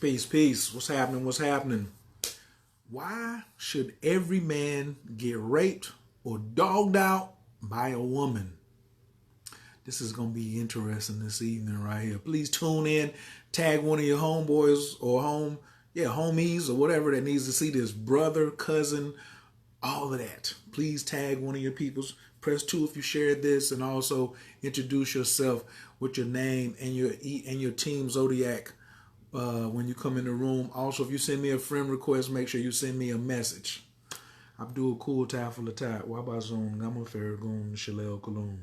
Peace, peace. What's happening? What's happening? Why should every man get raped or dogged out by a woman? This is going to be interesting this evening right here. Please tune in. Tag one of your homeboys or homies or whatever that needs to see this. Brother, cousin, all of that. Please tag one of your peoples. Press 2 if you shared this, and also introduce yourself with your name and your team zodiac when you come in the room. Also, if you send me a friend request, make sure you send me a message. Abdul Cool Tafel Atat, Wabazon, Gamma Farragoon, Shalel Kaloon.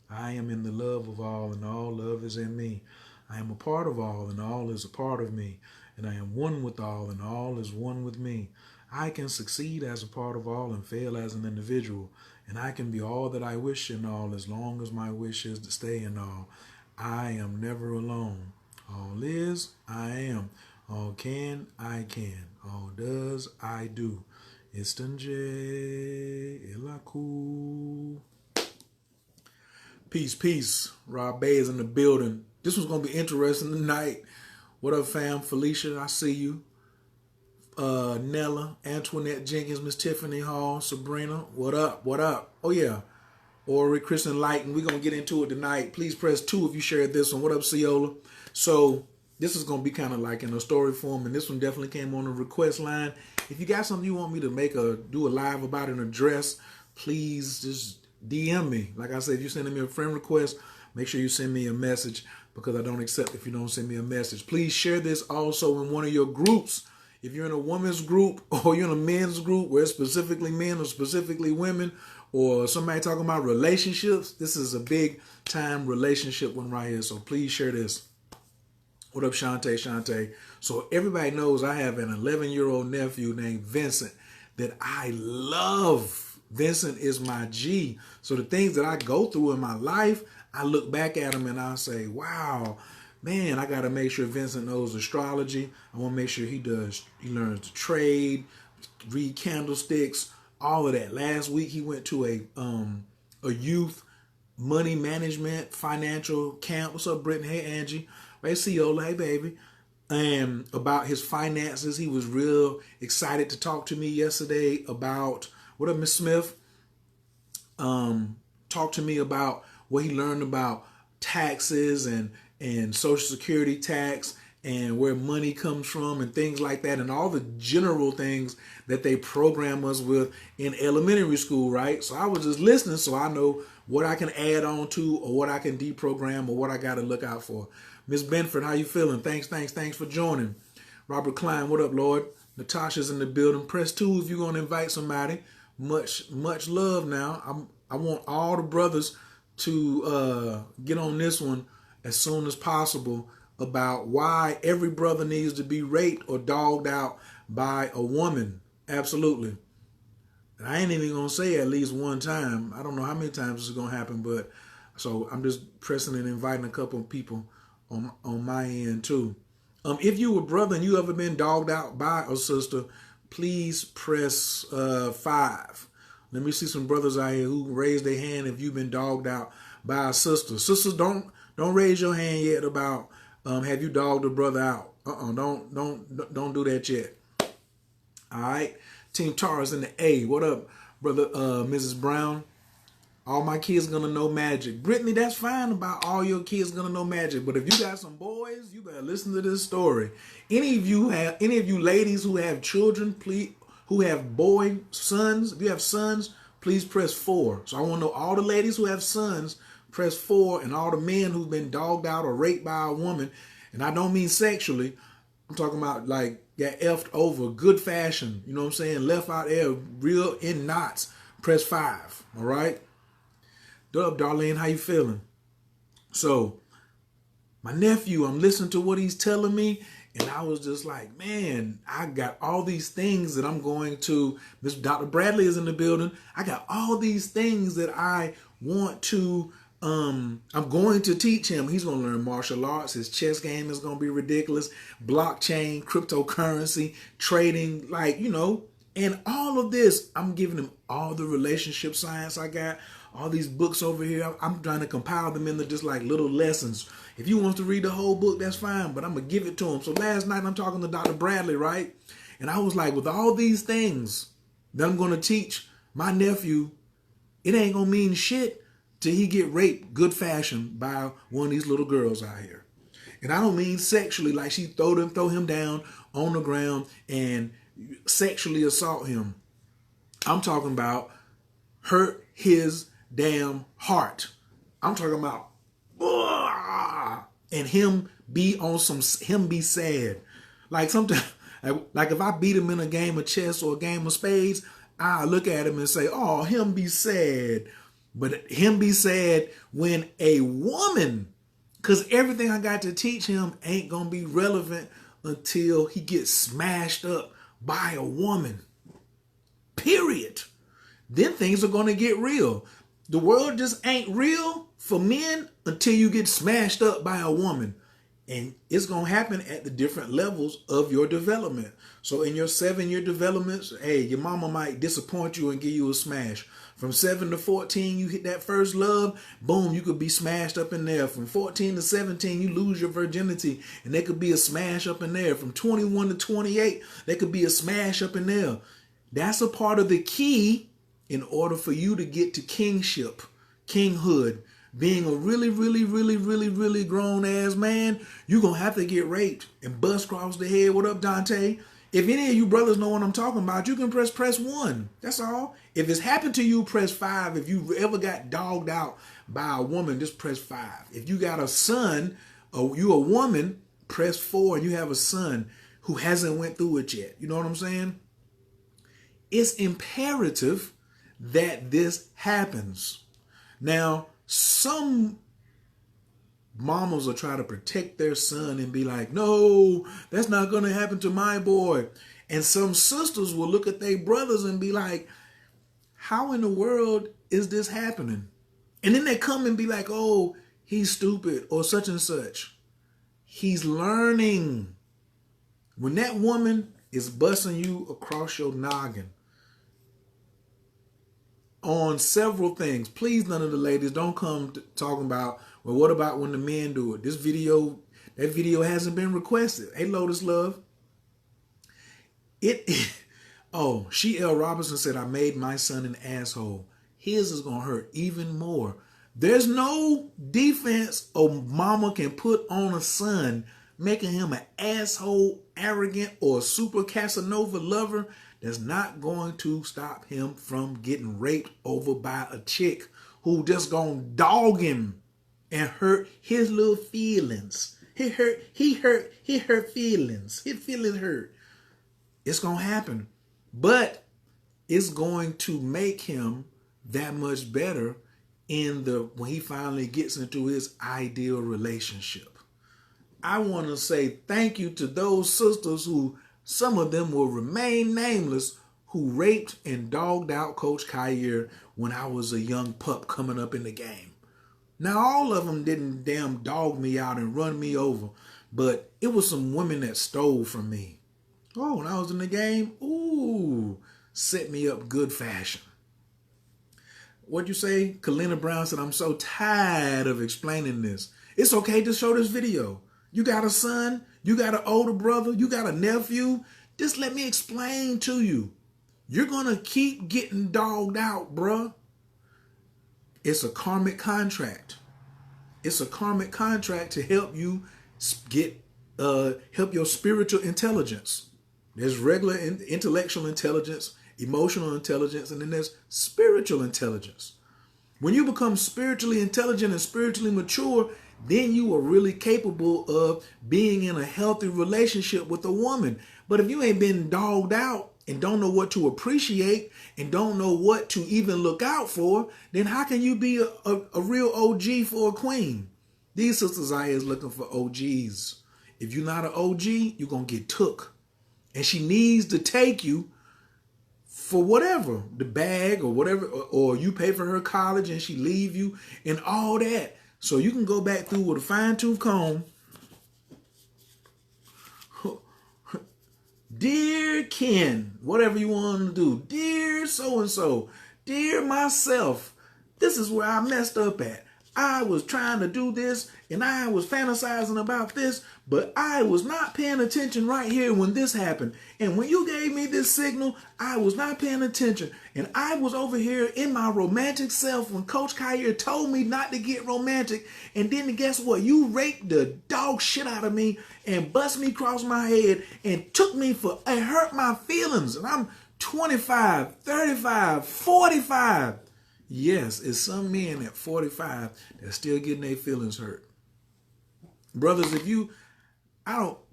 I am in the love of all, and all love is in me. I am a part of all, and all is a part of me. And I am one with all, and all is one with me. I can succeed as a part of all and fail as an individual. And I can be all that I wish in all as long as my wish is to stay in all. I am never alone. All is, I am. All can, I can. All does, I do. Istanjay Ilaku. Peace, peace. Rob Bay is in the building. This was going to be interesting tonight. What up, fam? Felicia, I see you. Nella, Antoinette Jenkins, Miss Tiffany Hall, Sabrina, what up? What up? Oh, yeah. Ori, Kristen Lighton. We're going to get into it tonight. Please press 2 if you shared this one. What up, Ciola? So this is going to be kind of like in a story form, and this one definitely came on the request line. If you got something you want me to do a live about an address, please just DM me. Like I said, if you're sending me a friend request, make sure you send me a message, because I don't accept if you don't send me a message. Please share this also in one of your groups. If you're in a women's group or you're in a men's group where it's specifically men or specifically women, or somebody talking about relationships, this is a big time relationship one right here. So please share this. What up, Shantae? So everybody knows I have an 11-year-old nephew named Vincent that I love. Vincent is my G. So the things that I go through in my life, I look back at him and I say, wow, man, I got to make sure Vincent knows astrology. I want to make sure he learns to trade, read candlesticks, all of that. Last week he went to a youth money management financial camp. What's up, Brittany? Hey, Angie. Hey, Ciola. Hey, baby. And about his finances, he was real excited to talk to me yesterday about, what up, Miss Smith? Talk to me about what he learned about taxes and Social Security tax and where money comes from and things like that, and all the general things that they program us with in elementary school, right? So I was just listening so I know what I can add on to or what I can deprogram or what I got to look out for. Miss Benford, how you feeling? Thanks for joining. Robert Klein, what up, Lord? Natasha's in the building. Press 2 if you're going to invite somebody. Much love now. I want all the brothers to get on this one as soon as possible about why every brother needs to be raped or dogged out by a woman. Absolutely. And I ain't even going to say at least one time. I don't know how many times this is going to happen, but so I'm just pressing and inviting a couple of people on my end too. If you a brother and you ever been dogged out by a sister, please press 5. Let me see some brothers out here who raise their hand if you've been dogged out by a sister. Sisters, don't raise your hand yet about have you dogged a brother out. Don't do that yet. All right. Team Tara's in the A. What up, brother Mrs. Brown? All my kids gonna know magic. Brittany, that's fine about all your kids gonna know magic. But if you got some boys, you better listen to this story. Any of you ladies who have children, please, who have sons, if you have sons, please press 4. So I want to know all the ladies who have sons, press 4, and all the men who've been dogged out or raped by a woman. And I don't mean sexually. I'm talking about like got effed over, good fashion. You know what I'm saying? Left out there, real in knots. Press 5. All right. What up, Darlene? How you feeling? So my nephew, I'm listening to what he's telling me. And I was just like, man, I got all these things that I'm going to, Mr. Dr. Bradley is in the building. I got all these things that I want to, I'm going to teach him. He's going to learn martial arts. His chess game is going to be ridiculous. Blockchain, cryptocurrency, trading, and all of this, I'm giving him all the relationship science I got, all these books over here. I'm trying to compile them into just like little lessons. If he wants to read the whole book, that's fine, but I'm going to give it to him. So last night I'm talking to Dr. Bradley, right? And I was like, with all these things that I'm going to teach my nephew, it ain't going to mean shit till he get raped good fashion by one of these little girls out here. And I don't mean sexually, like she throw him down on the ground and sexually assault him. I'm talking about hurt his damn heart. I'm talking about and him be sad. Like sometimes, like if I beat him in a game of chess or a game of spades, I look at him and say, oh, him be sad. But him be sad when a woman, because everything I got to teach him ain't going to be relevant until he gets smashed up by a woman. Period. Then things are going to get real. The world just ain't real for men until you get smashed up by a woman. And it's going to happen at the different levels of your development. So in your 7-year developments, hey, your mama might disappoint you and give you a smash. From 7 to 14, you hit that first love, boom, you could be smashed up in there. From 14 to 17, you lose your virginity, and there could be a smash up in there. From 21 to 28, there could be a smash up in there. That's a part of the key in order for you to get to kingship, kinghood. Being a really, really, really, really, really grown ass man, you're going to have to get raped and bust across the head. What up, Dante? If any of you brothers know what I'm talking about, you can press 1. That's all. If it's happened to you, press 5. If you ever got dogged out by a woman, just press 5. If you got a son, or you a woman, press 4 and you have a son who hasn't went through it yet. You know what I'm saying? It's imperative that this happens. Now, some mamas will try to protect their son and be like, no, that's not going to happen to my boy. And some sisters will look at their brothers and be like, how in the world is this happening? And then they come and be like, oh, he's stupid or such and such. He's learning. When that woman is busting you across your noggin on several things, please, none of the ladies don't come talking about, well, what about when the men do it? That video hasn't been requested. Hey, Lotus Love. Oh, she L. Robinson said, I made my son an asshole. His is going to hurt even more. There's no defense a mama can put on a son, making him an asshole, arrogant, or super Casanova lover that's not going to stop him from getting raped over by a chick who just gonna dog him and hurt his little feelings. He hurt feelings. His feelings hurt. It's gonna happen. But it's going to make him that much better when he finally gets into his ideal relationship. I want to say thank you to those sisters who, some of them will remain nameless, who raped and dogged out Coach Khayr when I was a young pup coming up in the game. Now, all of them didn't damn dog me out and run me over, but it was some women that stole from me. Oh, when I was in the game, ooh, set me up good fashion. What'd you say? Kalina Brown said, I'm so tired of explaining this. It's okay to show this video. You got a son, you got an older brother, you got a nephew. Just let me explain to you. You're going to keep getting dogged out, bruh. It's a karmic contract. It's a karmic contract to help you help your spiritual intelligence. There's regular intellectual intelligence, emotional intelligence, and then there's spiritual intelligence. When you become spiritually intelligent and spiritually mature, then you are really capable of being in a healthy relationship with a woman. But if you ain't been dogged out and don't know what to appreciate and don't know what to even look out for, then how can you be a real OG for a queen? These sisters out here is looking for OGs. If you're not an OG, you're going to get took. And she needs to take you for whatever, the bag or whatever, or you pay for her college and she leave you and all that. So you can go back through with a fine-tooth comb. Dear Ken, whatever you want to do. Dear so-and-so, dear myself, this is where I messed up at. I was trying to do this and I was fantasizing about this, but I was not paying attention right here when this happened. And when you gave me this signal, I was not paying attention. And I was over here in my romantic self when Coach Khayr told me not to get romantic. And then guess what? You raped the dog shit out of me and bust me across my head and took me for and hurt my feelings. And I'm 25, 35, 45. Yes, it's some men at 45 that still getting their feelings hurt. Brothers,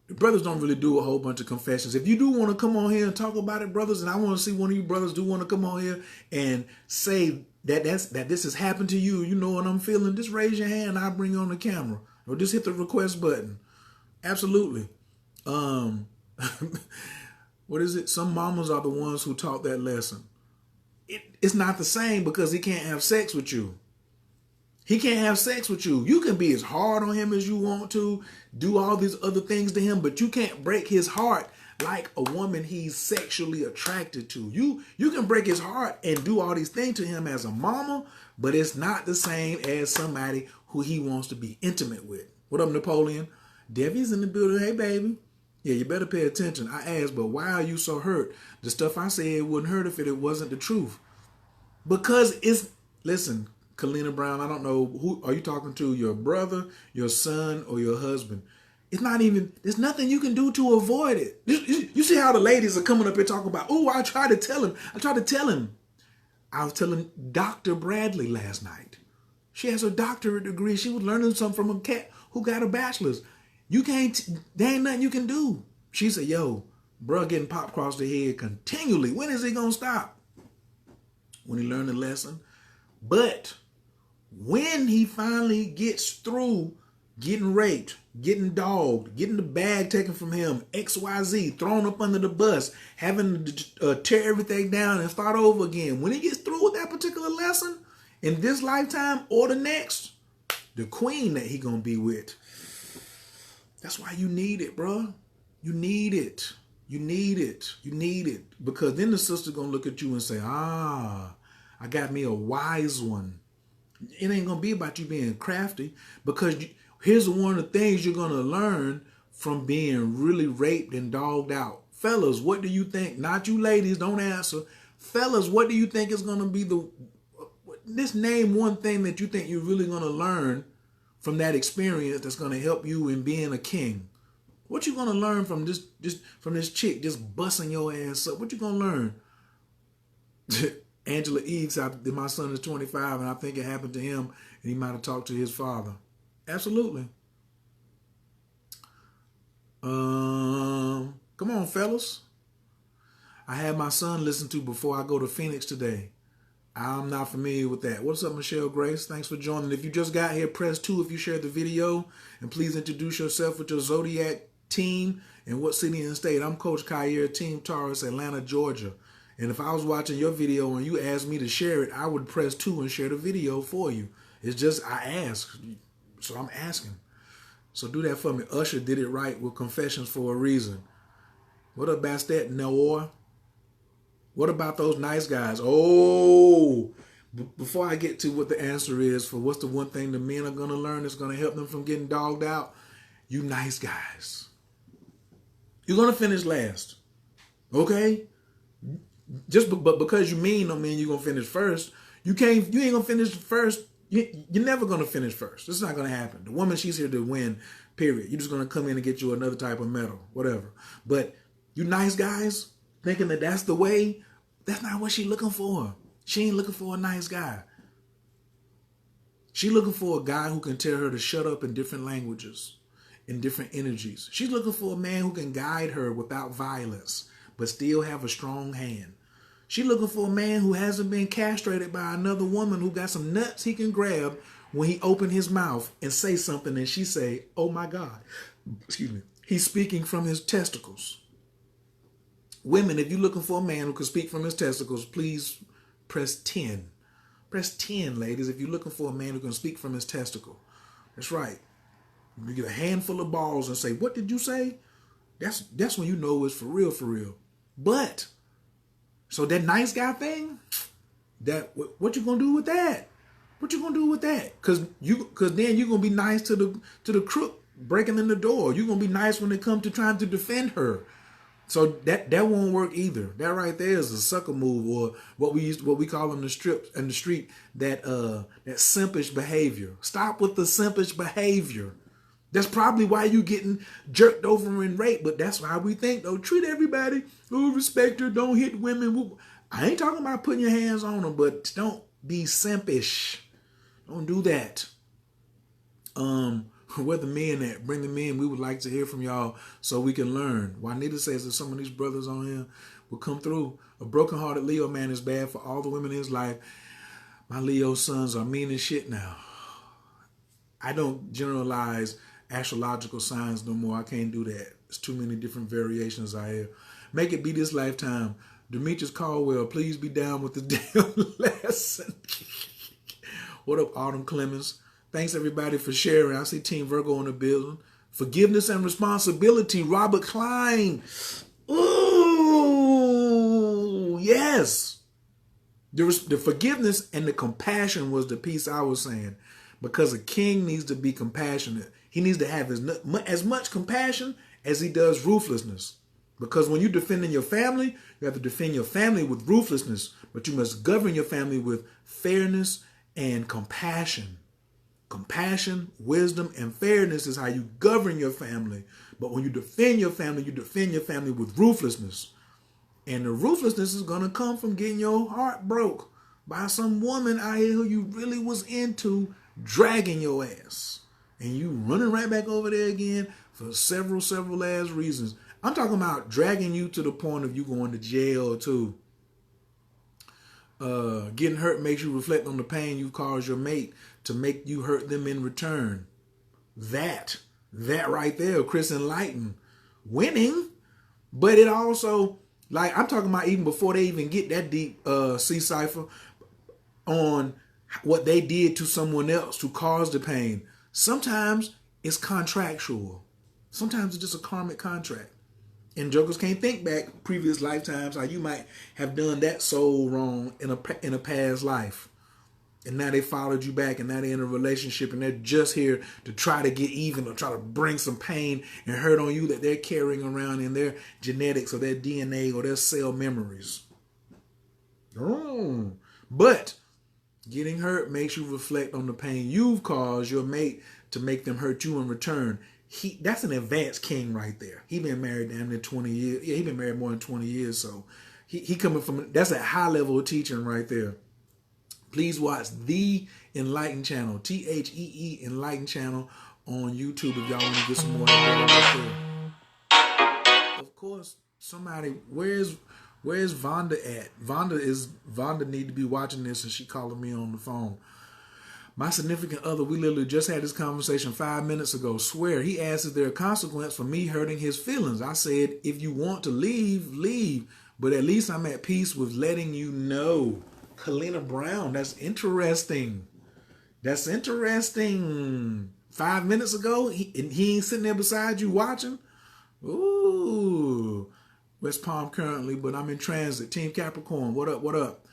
brothers don't really do a whole bunch of confessions. If you do want to come on here and talk about it, brothers, and I want to see one of you brothers do want to come on here and say that this has happened to you, you know what I'm feeling, just raise your hand and I'll bring you on the camera. Or just hit the request button. Absolutely. What is it? Some mamas are the ones who taught that lesson. It's not the same because he can't have sex with you. He can't have sex with you. You can be as hard on him as you want to, do all these other things to him, but you can't break his heart like a woman he's sexually attracted to. You can break his heart and do all these things to him as a mama, but it's not the same as somebody who he wants to be intimate with. What up, Napoleon? Debbie's in the building. Hey, baby. Yeah, you better pay attention. I asked, but why are you so hurt? The stuff I said wouldn't hurt if it wasn't the truth. Because listen, Kalina Brown, I don't know, who are you talking to? Your brother, your son, or your husband? There's nothing you can do to avoid it. You see how the ladies are coming up here talking about, oh, I tried to tell him. I was telling Dr. Bradley last night. She has a doctorate degree. She was learning something from a cat who got a bachelor's. There ain't nothing you can do. She said, yo, bro getting popped across the head continually. When is he going to stop? When he learned the lesson. But when he finally gets through getting raped, getting dogged, getting the bag taken from him, XYZ, thrown up under the bus, having to tear everything down and start over again. When he gets through with that particular lesson, in this lifetime or the next, the queen that he gonna be with, that's why you need it, bro. You need it. You need it. You need it. Because then the sister gonna look at you and say, I got me a wise one. It ain't gonna be about you being crafty, because here's one of the things you're gonna learn from being really raped and dogged out. Fellas, what do you think? Not you ladies, don't answer. Fellas, what do you think is gonna be just name one thing that you think you're really gonna learn from that experience that's gonna help you in being a king. What you gonna learn from from this chick just busting your ass up? What you gonna learn? Angela Eve said, my son is 25 and I think it happened to him and he might have talked to his father. Absolutely. Come on, fellas. I had my son listen to Before I Go to Phoenix today. I'm not familiar with that. What's up, Michelle Grace? Thanks for joining. If you just got here, press 2 if you shared the video. And please introduce yourself with your Zodiac team and what city and state. I'm Coach Khayr, Team Taurus, Atlanta, Georgia. And if I was watching your video and you asked me to share it, I would press 2 and share the video for you. It's just I asked, so I'm asking. So do that for me. Usher did it right with Confessions for a reason. What up, Bastet Noor? What about those nice guys? Oh, before I get to what the answer is for what's the one thing the men are going to learn that's going to help them from getting dogged out, you nice guys. You're going to finish last. Okay? But because you mean don't mean you're going to finish first. You ain't going to finish first. You're never going to finish first. This is not going to happen. The woman, she's here to win, period. You're just going to come in and get you another type of medal, whatever. But you nice guys thinking that that's the way, that's not what she's looking for. She ain't looking for a nice guy. She's looking for a guy who can tell her to shut up in different languages, in different energies. She's looking for a man who can guide her without violence, but still have a strong hand. She's looking for a man who hasn't been castrated by another woman, who got some nuts he can grab when he open his mouth and say something and she say, oh my God, excuse me, he's speaking from his testicles. Women, if you're looking for a man who can speak from his testicles, please press 10. Press 10, ladies, if you're looking for a man who can speak from his testicle. That's right. You get a handful of balls and say, what did you say? That's when you know it's for real, for real. But, so that nice guy thing, what you gonna do with that? What you gonna do with that? Cause then you're gonna be nice to the crook breaking in the door. You're gonna be nice when it comes to trying to defend her. So that won't work either. That right there is a sucker move, or what we call in the street that simpish behavior. Stop with the simpish behavior. That's probably why you getting jerked over and raped. But that's why we think though. Treat everybody. Oh, respect her. Don't hit women. I ain't talking about putting your hands on them, but don't be simpish. Don't do that. Where the men at? Bring the men. We would like to hear from y'all so we can learn. Juanita says that some of these brothers on here will come through. A broken-hearted Leo man is bad for all the women in his life. My Leo sons are mean as shit now. I don't generalize astrological signs no more. I can't do that. There's too many different variations I have. Make it be this lifetime. Demetrius Caldwell, please be down with the damn lesson. What up, Autumn Clemens? Thanks, everybody, for sharing. I see Team Virgo in the building. Forgiveness and responsibility, Robert Klein. Ooh, yes. The forgiveness and the compassion was the piece I was saying. Because a king needs to be compassionate. He needs to have as much compassion as he does ruthlessness. Because when you're defending your family, you have to defend your family with ruthlessness. But you must govern your family with fairness and compassion. Compassion, wisdom, and fairness is how you govern your family. But when you defend your family with ruthlessness. And the ruthlessness is going to come from getting your heart broke by some woman out here who you really was into, dragging your ass. And you running right back over there again for several last reasons. I'm talking about dragging you to the point of you going to jail too. Getting hurt makes you reflect on the pain you caused your mate to make you hurt them in return. That right there, Chris Enlighten. Winning, but it also, like, I'm talking about even before they even get that deep, C-Cipher, on what they did to someone else to cause the pain. Sometimes it's contractual. Sometimes it's just a karmic contract. And jokers can't think back previous lifetimes how you might have done that so wrong in a past life. And now they followed you back, and now they're in a relationship, and they're just here to try to get even or try to bring some pain and hurt on you that they're carrying around in their genetics or their DNA or their cell memories. But getting hurt makes you reflect on the pain you've caused your mate to make them hurt you in return. That's an advanced king right there. He been married damn near 20 years. Yeah, he been married more than 20 years. So he coming from, that's a high level of teaching right there. Please watch the Enlightened channel, THEE Enlightened channel on YouTube if y'all want to get some more. Of course, somebody, where's Vonda at? Vonda need to be watching this, and she calling me on the phone. My significant other, we literally just had this conversation 5 minutes ago. Swear, he asked if there a consequence for me hurting his feelings. I said, if you want to leave, leave. But at least I'm at peace with letting you know. Kalina Brown, that's interesting. That's interesting. 5 minutes ago, he ain't sitting there beside you watching? Ooh. West Palm currently, but I'm in transit. Team Capricorn, what up, what up?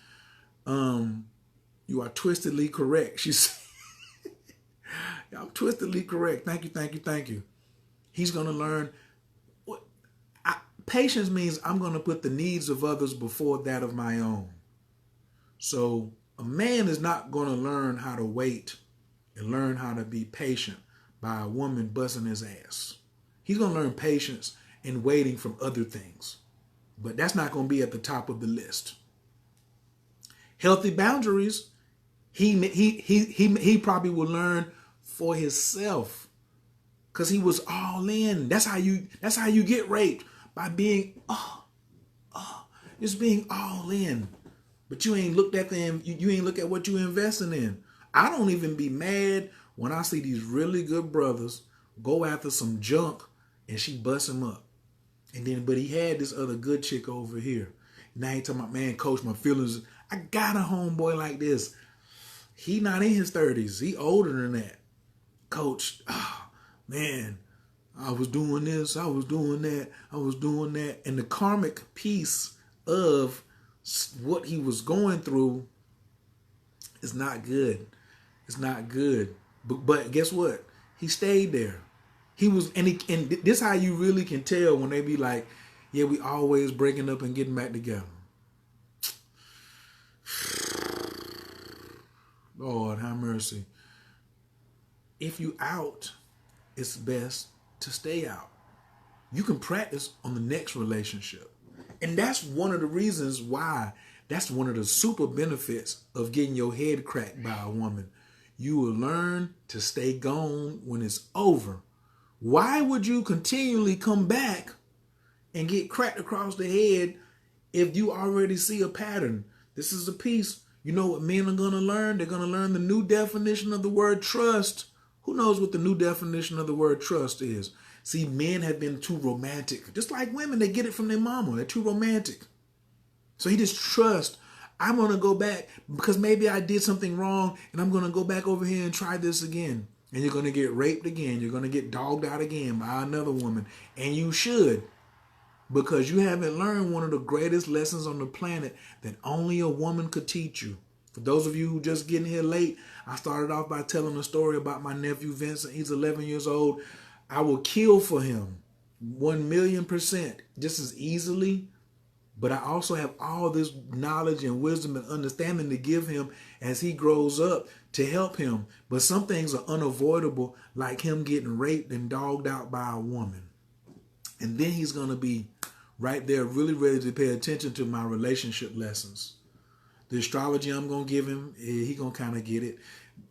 You are twistedly correct. She said, I'm twistedly correct. Thank you, thank you, thank you. He's going to learn. Patience means I'm going to put the needs of others before that of my own. So a man is not going to learn how to wait and learn how to be patient by a woman busting his ass. He's going to learn patience and waiting from other things. But that's not going to be at the top of the list. Healthy boundaries, he probably will learn for himself, because he was all in. That's how you get raped, by being just being all in. But you ain't looked at them. You ain't look at what you investing in. I don't even be mad when I see these really good brothers go after some junk and she busts him up. But he had this other good chick over here. Now he talking about, man, coach, my feelings. I got a homeboy like this. He not in his 30s. He older than that. Coach, man, I was doing this, I was doing that, I was doing that. And the karmic piece of what he was going through is not good. It's not good. But guess what? He stayed there. He was, and this how you really can tell when they be like, yeah, we always breaking up and getting back together. Lord have mercy. If you out, it's best to stay out. You can practice on the next relationship. And that's one of the reasons why, that's one of the super benefits of getting your head cracked by a woman. You will learn to stay gone when it's over. Why would you continually come back and get cracked across the head if you already see a pattern? This is a piece. You know what men are going to learn? They're going to learn the new definition of the word trust. Who knows what the new definition of the word trust is? See, men have been too romantic. Just like women, they get it from their mama. They're too romantic. So he just trusts. I'm going to go back because maybe I did something wrong and I'm going to go back over here and try this again. And you're going to get raped again. You're going to get dogged out again by another woman. And you should, because you haven't learned one of the greatest lessons on the planet that only a woman could teach you. For those of you who just getting here late, I started off by telling a story about my nephew Vincent. He's 11 years old. I will kill for him 1,000,000% just as easily. But I also have all this knowledge and wisdom and understanding to give him as he grows up to help him. But some things are unavoidable, like him getting raped and dogged out by a woman. And then he's going to be right there really ready to pay attention to my relationship lessons. The astrology I'm going to give him, he going to kind of get it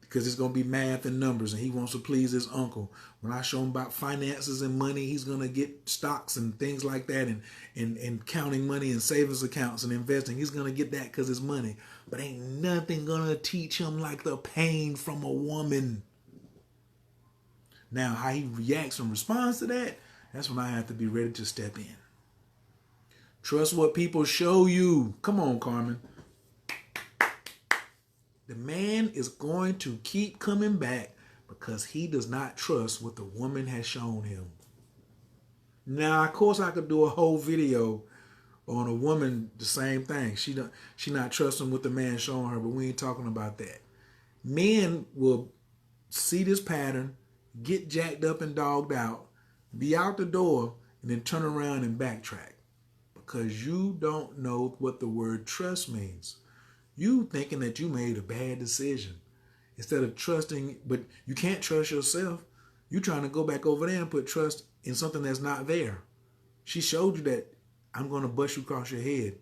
because it's going to be math and numbers and he wants to please his uncle. When I show him about finances and money, he's going to get stocks and things like that and counting money and savings accounts and investing. He's going to get that because it's money. But ain't nothing going to teach him like the pain from a woman. Now, how he reacts and responds to that, that's when I have to be ready to step in. Trust what people show you. Come on, Carmen. The man is going to keep coming back because he does not trust what the woman has shown him. Now, of course, I could do a whole video on a woman, the same thing. She not trusting what the man showing her, but we ain't talking about that. Men will see this pattern, get jacked up and dogged out, be out the door, and then turn around and backtrack because you don't know what the word trust means. You thinking that you made a bad decision instead of trusting, but you can't trust yourself. You trying to go back over there and put trust in something that's not there. She showed you that I'm going to bust you across your head.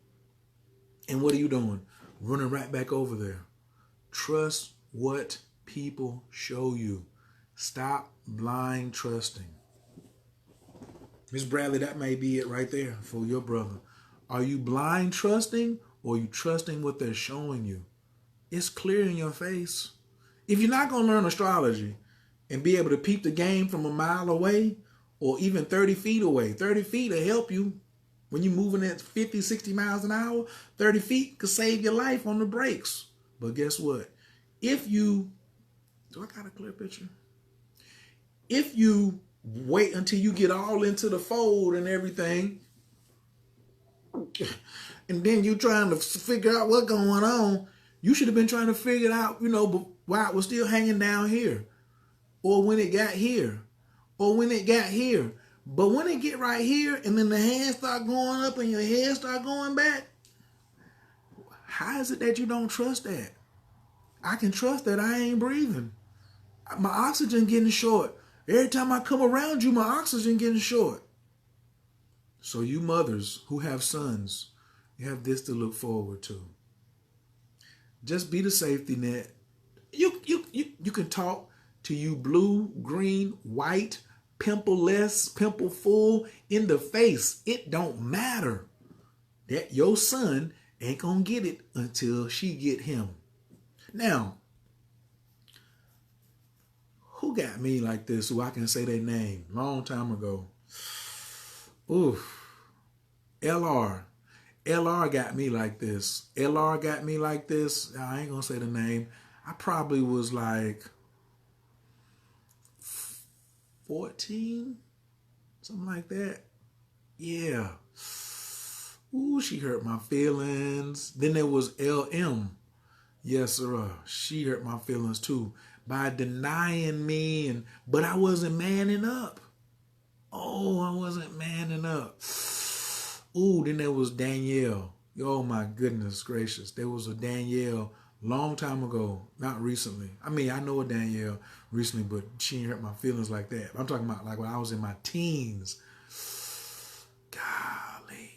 And what are you doing? Running right back over there. Trust what people show you. Stop blind trusting. Miss Bradley, that may be it right there for your brother. Are you blind trusting or are you trusting what they're showing you? It's clear in your face. If you're not going to learn astrology and be able to peep the game from a mile away or even 30 feet away, 30 feet will help you when you're moving at 50, 60 miles an hour. 30 feet could save your life on the brakes. But guess what? Do I got a clear picture? If you wait until you get all into the fold and everything, and then you trying to figure out what's going on, you should have been trying to figure it out, while it was still hanging down here. Or when it got here. Or when it got here. But when it get right here and then the hands start going up and your head start going back, how is it that you don't trust that? I can trust that I ain't breathing. My oxygen getting short. Every time I come around you, my oxygen getting short. So you mothers who have sons, you have this to look forward to. Just be the safety net. You can talk to you blue, green, white, pimple-less, pimple-full, in the face. It don't matter. That your son ain't gonna get it until she get him. Now, who got me like this, who I can say their name? Long time ago. Oof. LR. LR got me like this. LR got me like this. I ain't gonna say the name. I probably was like 14, something like that. Yeah. Ooh, she hurt my feelings. Then there was LM. Yes, sir. She hurt my feelings too by denying me, but I wasn't manning up. Oh, I wasn't manning up. Ooh, then there was Danielle. Oh my goodness gracious. There was a Danielle long time ago, not recently. I mean, I know a Danielle recently, but she ain't hurt my feelings like that. I'm talking about like when I was in my teens. Golly.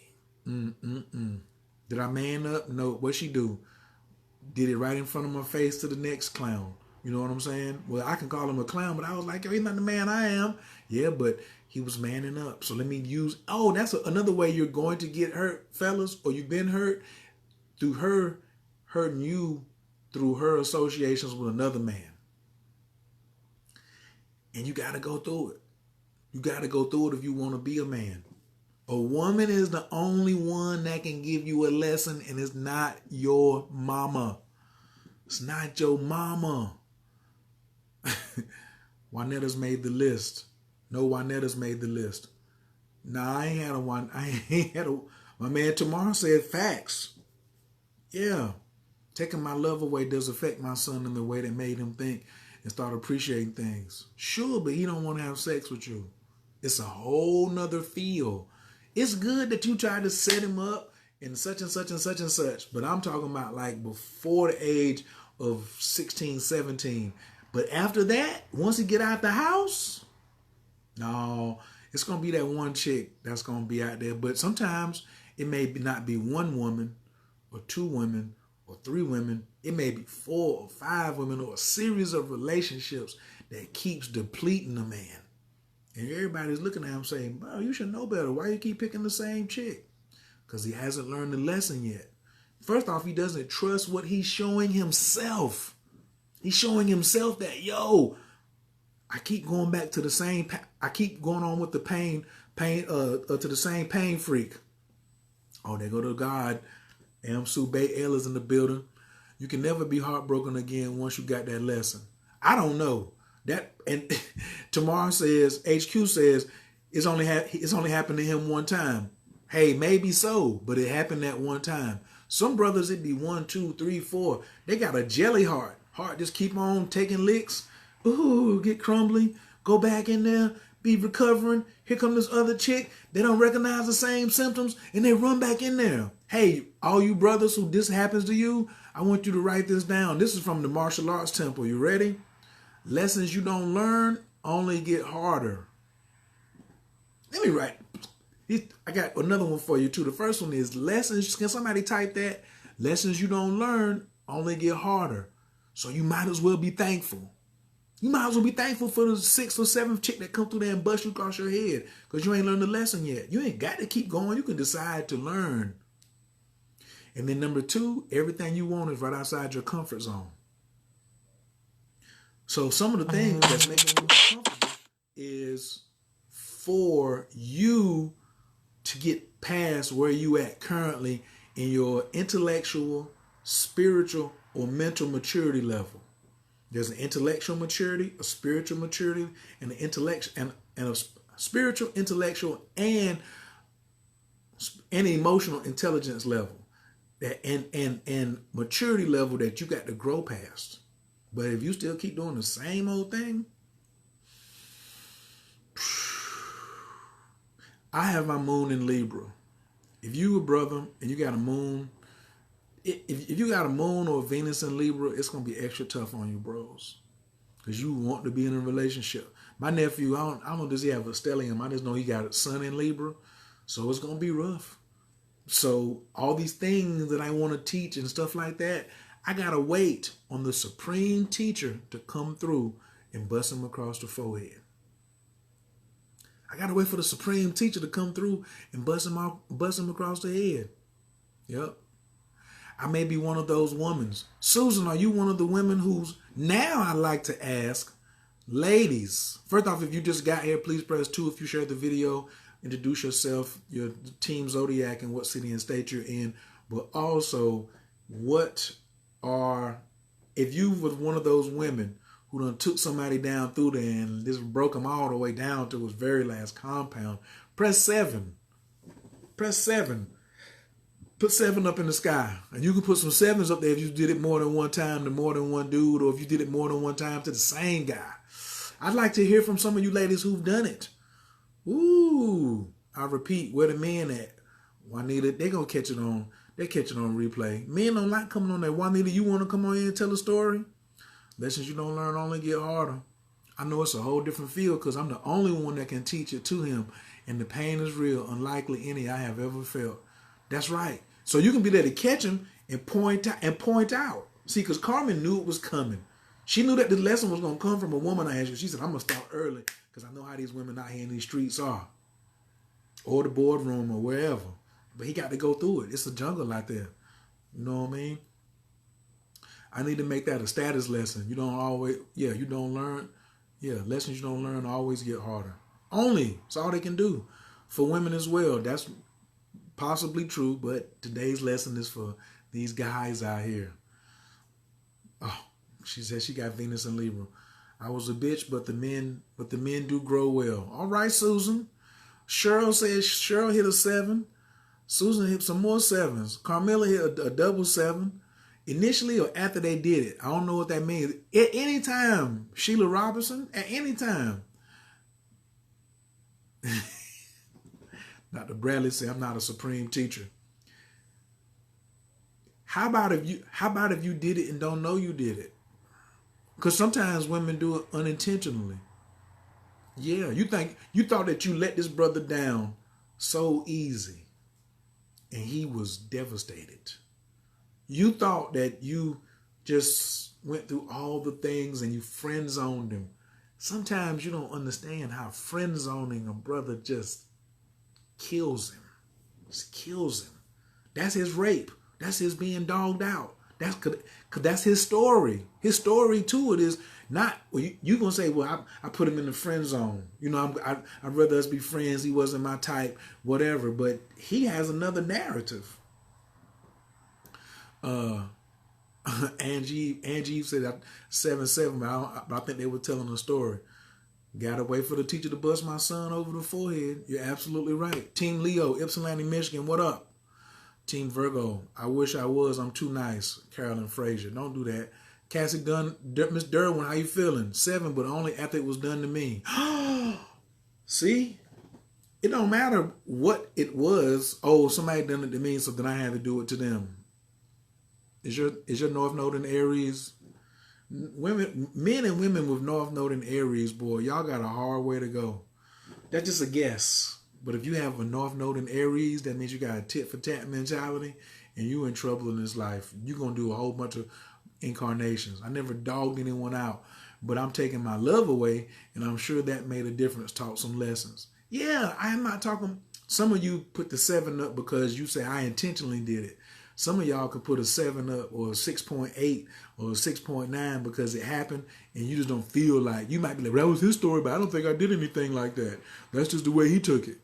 Mm-mm-mm. Did I man up? No. What she do? Did it right in front of my face to the next clown. You know what I'm saying? Well, I can call him a clown, but I was like, yo, he's not the man I am. Yeah, but he was manning up. So let me use, that's another way you're going to get hurt, fellas, or you've been hurt through her hurting you through her associations with another man. And you got to go through it. You got to go through it if you want to be a man. A woman is the only one that can give you a lesson, and it's not your mama. It's not your mama. Juanetta's made the list. No, Juanetta's made the list. Nah, I ain't had a one. I ain't had a. My man tomorrow said facts. Yeah, taking my love away does affect my son in the way that made him think and start appreciating things. Sure, but he don't want to have sex with you. It's a whole nother field. It's good that you try to set him up in such and such and such and such, but I'm talking about like before the age of 16, 17. But after that, once he get out the house, no, it's going to be that one chick that's going to be out there. But sometimes it may not be one woman or two women or three women. It may be 4 or 5 women or a series of relationships that keeps depleting a man. And everybody's looking at him saying, bro, you should know better. Why you keep picking the same chick? Because he hasn't learned the lesson yet. First off, he doesn't trust what he's showing himself. He's showing himself that, yo, I keep going back to the same, I keep going on with the pain, to the same pain freak. Oh, they go to God. Amsu Bay L is in the building. You can never be heartbroken again once you got that lesson. I don't know. That, and Tamar says, HQ says, it's only happened to him one time. Hey, maybe so, but it happened that one time. Some brothers, it'd be 1, 2, 3, 4. They got a jelly heart. Heart just keep on taking licks. Ooh, get crumbly. Go back in there, be recovering. Here come this other chick. They don't recognize the same symptoms, and they run back in there. Hey, all you brothers who this happens to you, I want you to write this down. This is from the martial arts temple. You ready? Lessons you don't learn only get harder. Let me write. I got another one for you too. The first one is lessons. Can somebody type that? Lessons you don't learn only get harder. So you might as well be thankful. You might as well be thankful for the 6th or 7th chick that come through there and bust you across your head because you ain't learned the lesson yet. You ain't got to keep going. You can decide to learn. And then number 2, everything you want is right outside your comfort zone. So some of the things that's making you uncomfortable is for you to get past where you at currently in your intellectual, spiritual, or mental maturity level. There's an intellectual maturity, a spiritual maturity, and an intellect and a spiritual, intellectual, and emotional intelligence level. That and maturity level that you got to grow past. But if you still keep doing the same old thing, I have my moon in Libra. If you a brother and you got a moon, if you got a moon or a Venus in Libra, it's going to be extra tough on you, bros. Because you want to be in a relationship. My nephew, I don't know, does he have a stellium? I just know he got a sun in Libra. So it's going to be rough. So all these things that I want to teach and stuff like that, I got to wait on the supreme teacher to come through and bust him across the forehead. I got to wait for the supreme teacher to come through and bust him across the head. Yep. I may be one of those women. Susan, are you one of the women who's, now I like to ask, ladies, first off, if you just got here, please press 2 if you shared the video. Introduce yourself, your team zodiac, and what city and state you're in. But also, if you was one of those women who done took somebody down through there and just broke them all the way down to his very last compound, press 7. Press 7. Put 7 up in the sky. And you can put some 7s up there if you did it more than one time to more than one dude, or if you did it more than one time to the same guy. I'd like to hear from some of you ladies who've done it. Ooh. I repeat, where the men at? Juanita, they gonna catch it on. They catch it on replay. Men don't like coming on there. Juanita, you want to come on here and tell a story? Lessons you don't learn only get harder. I know it's a whole different field because I'm the only one that can teach it to him. And the pain is real, unlikely any I have ever felt. That's right. So you can be there to catch him and point out. See, because Carmen knew it was coming. She knew that the lesson was going to come from a woman I asked her. She said, I'm going to start early because I know how these women out here in these streets are. Or the boardroom or wherever. But he got to go through it. It's a jungle out there. You know what I mean? I need to make that a status lesson. You don't learn. Yeah, lessons you don't learn always get harder. Only. It's all they can do. For women as well. That's possibly true, but today's lesson is for these guys out here. Oh, she said she got Venus and Libra. I was a bitch, but the men do grow well. All right, Susan. Cheryl hit a 7. Susan hit some more 7s. Carmela hit a double 7. Initially or after they did it. I don't know what that means. At any time. Sheila Robinson, at any time. Dr. Bradley said, I'm not a supreme teacher. How about if you did it and don't know you did it? Because sometimes women do it unintentionally. Yeah, you thought that you let this brother down so easy. And he was devastated. You thought that you just went through all the things and you friend zoned him. Sometimes you don't understand how friend zoning a brother just kills him. Just kills him. That's his rape. That's his being dogged out. That's his story. His story to it is not, well, you going to say, well, I put him in the friend zone. You know, I'd rather us be friends. He wasn't my type, whatever. But he has another narrative. Angie said that 7-7, but I think they were telling a story. Gotta wait for the teacher to bust my son over the forehead. You're absolutely right. Team Leo, Ypsilanti, Michigan, what up? Team Virgo, I wish I was. I'm too nice. Carolyn Frazier, don't do that. Cassie Gunn, Miss Derwin, how you feeling? 7, but only after it was done to me. See? It don't matter what it was. Oh, somebody done it to me, so then I had to do it to them. Is your North Node in Aries? Men and women with North Node in Aries, boy, y'all got a hard way to go. That's just a guess. But if you have a North Node in Aries, that means you got a tit for tat mentality, and you in trouble in this life. You're going to do a whole bunch of incarnations. I never dogged anyone out, but I'm taking my love away, and I'm sure that made a difference, taught some lessons. Yeah, I am not talking. Some of you put the 7 up because you say I intentionally did it. Some of y'all could put a 7 up or a 6.8 or a 6.9 because it happened and you just don't feel like, you might be like, that was his story, but I don't think I did anything like that. That's just the way he took it.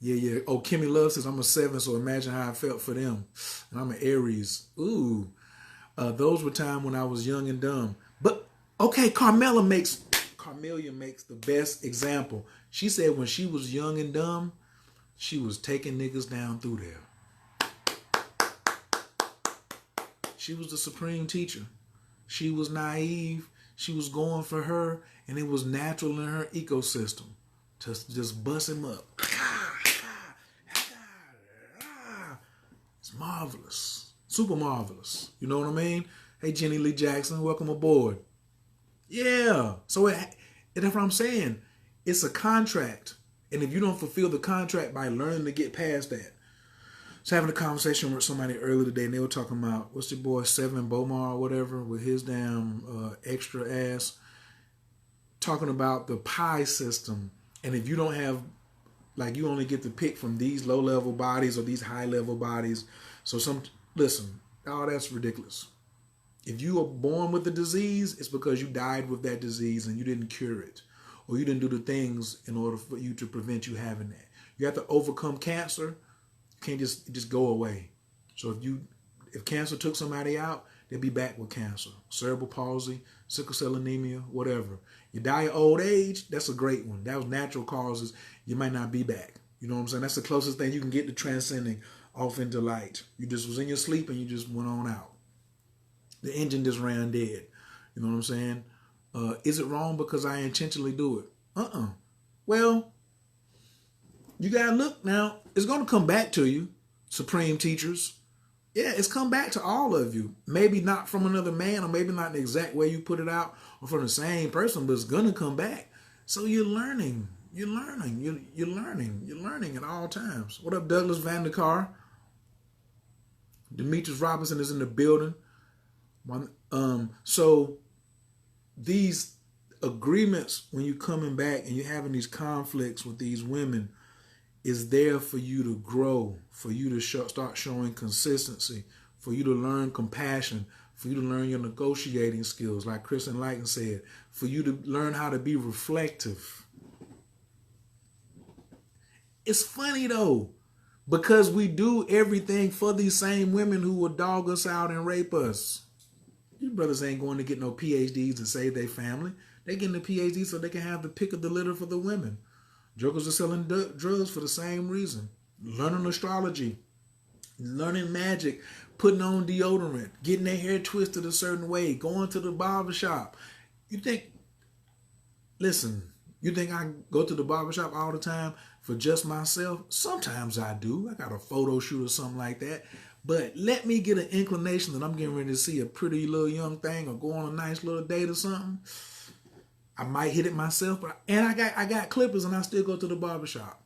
Yeah. Oh, Kimmy Love says, I'm a 7, so imagine how I felt for them. And I'm an Aries. Ooh. Those were times when I was young and dumb. But, okay, Carmelia makes the best example. She said when she was young and dumb, she was taking niggas down through there. She was the supreme teacher. She was naive. She was going for her, and it was natural in her ecosystem to just bust him up. It's marvelous. Super marvelous. You know what I mean? Hey, Jenny Lee Jackson, welcome aboard. Yeah. So that's what I'm saying. It's a contract. And if you don't fulfill the contract by learning to get past that. So having a conversation with somebody earlier today, and they were talking about, what's the boy, Seven Bomar or whatever, with his damn extra ass, talking about the pie system. And if you don't have, like, you only get to pick from these low-level bodies or these high-level bodies. So listen, that's ridiculous. If you are born with the disease, it's because you died with that disease and you didn't cure it. Or you didn't do the things in order for you to prevent you having that. You have to overcome cancer. You can't just go away. So if cancer took somebody out, they'll be back with cancer. Cerebral palsy, sickle cell anemia, whatever. You die of old age, that's a great one. That was natural causes. You might not be back. You know what I'm saying? That's the closest thing you can get to transcending off into light. You just was in your sleep and you just went on out. The engine just ran dead. You know what I'm saying? Is it wrong because I intentionally do it? Well, you gotta look now. It's gonna come back to you, supreme teachers. Yeah, it's come back to all of you. Maybe not from another man, or maybe not the exact way you put it out, or from the same person, but it's gonna come back. So you're learning. You're learning. You're learning. You're learning at all times. What up, Douglas Vandekar? Demetrius Robinson is in the building. So these agreements, when you're coming back and you're having these conflicts with these women, is there for you to grow, for you to start showing consistency, for you to learn compassion, for you to learn your negotiating skills, like Chris Enlighten said, for you to learn how to be reflective. It's funny though, because we do everything for these same women who will dog us out and rape us. These brothers ain't going to get no PhDs to save their family. They getting the PhD so they can have the pick of the litter for the women. Jokers are selling drugs for the same reason. Learning astrology, learning magic, putting on deodorant, getting their hair twisted a certain way, going to the barbershop. You think I go to the barbershop all the time for just myself? Sometimes I do. I got a photo shoot or something like that. But let me get an inclination that I'm getting ready to see a pretty little young thing or go on a nice little date or something. I might hit it myself, and I got clippers and I still go to the barbershop.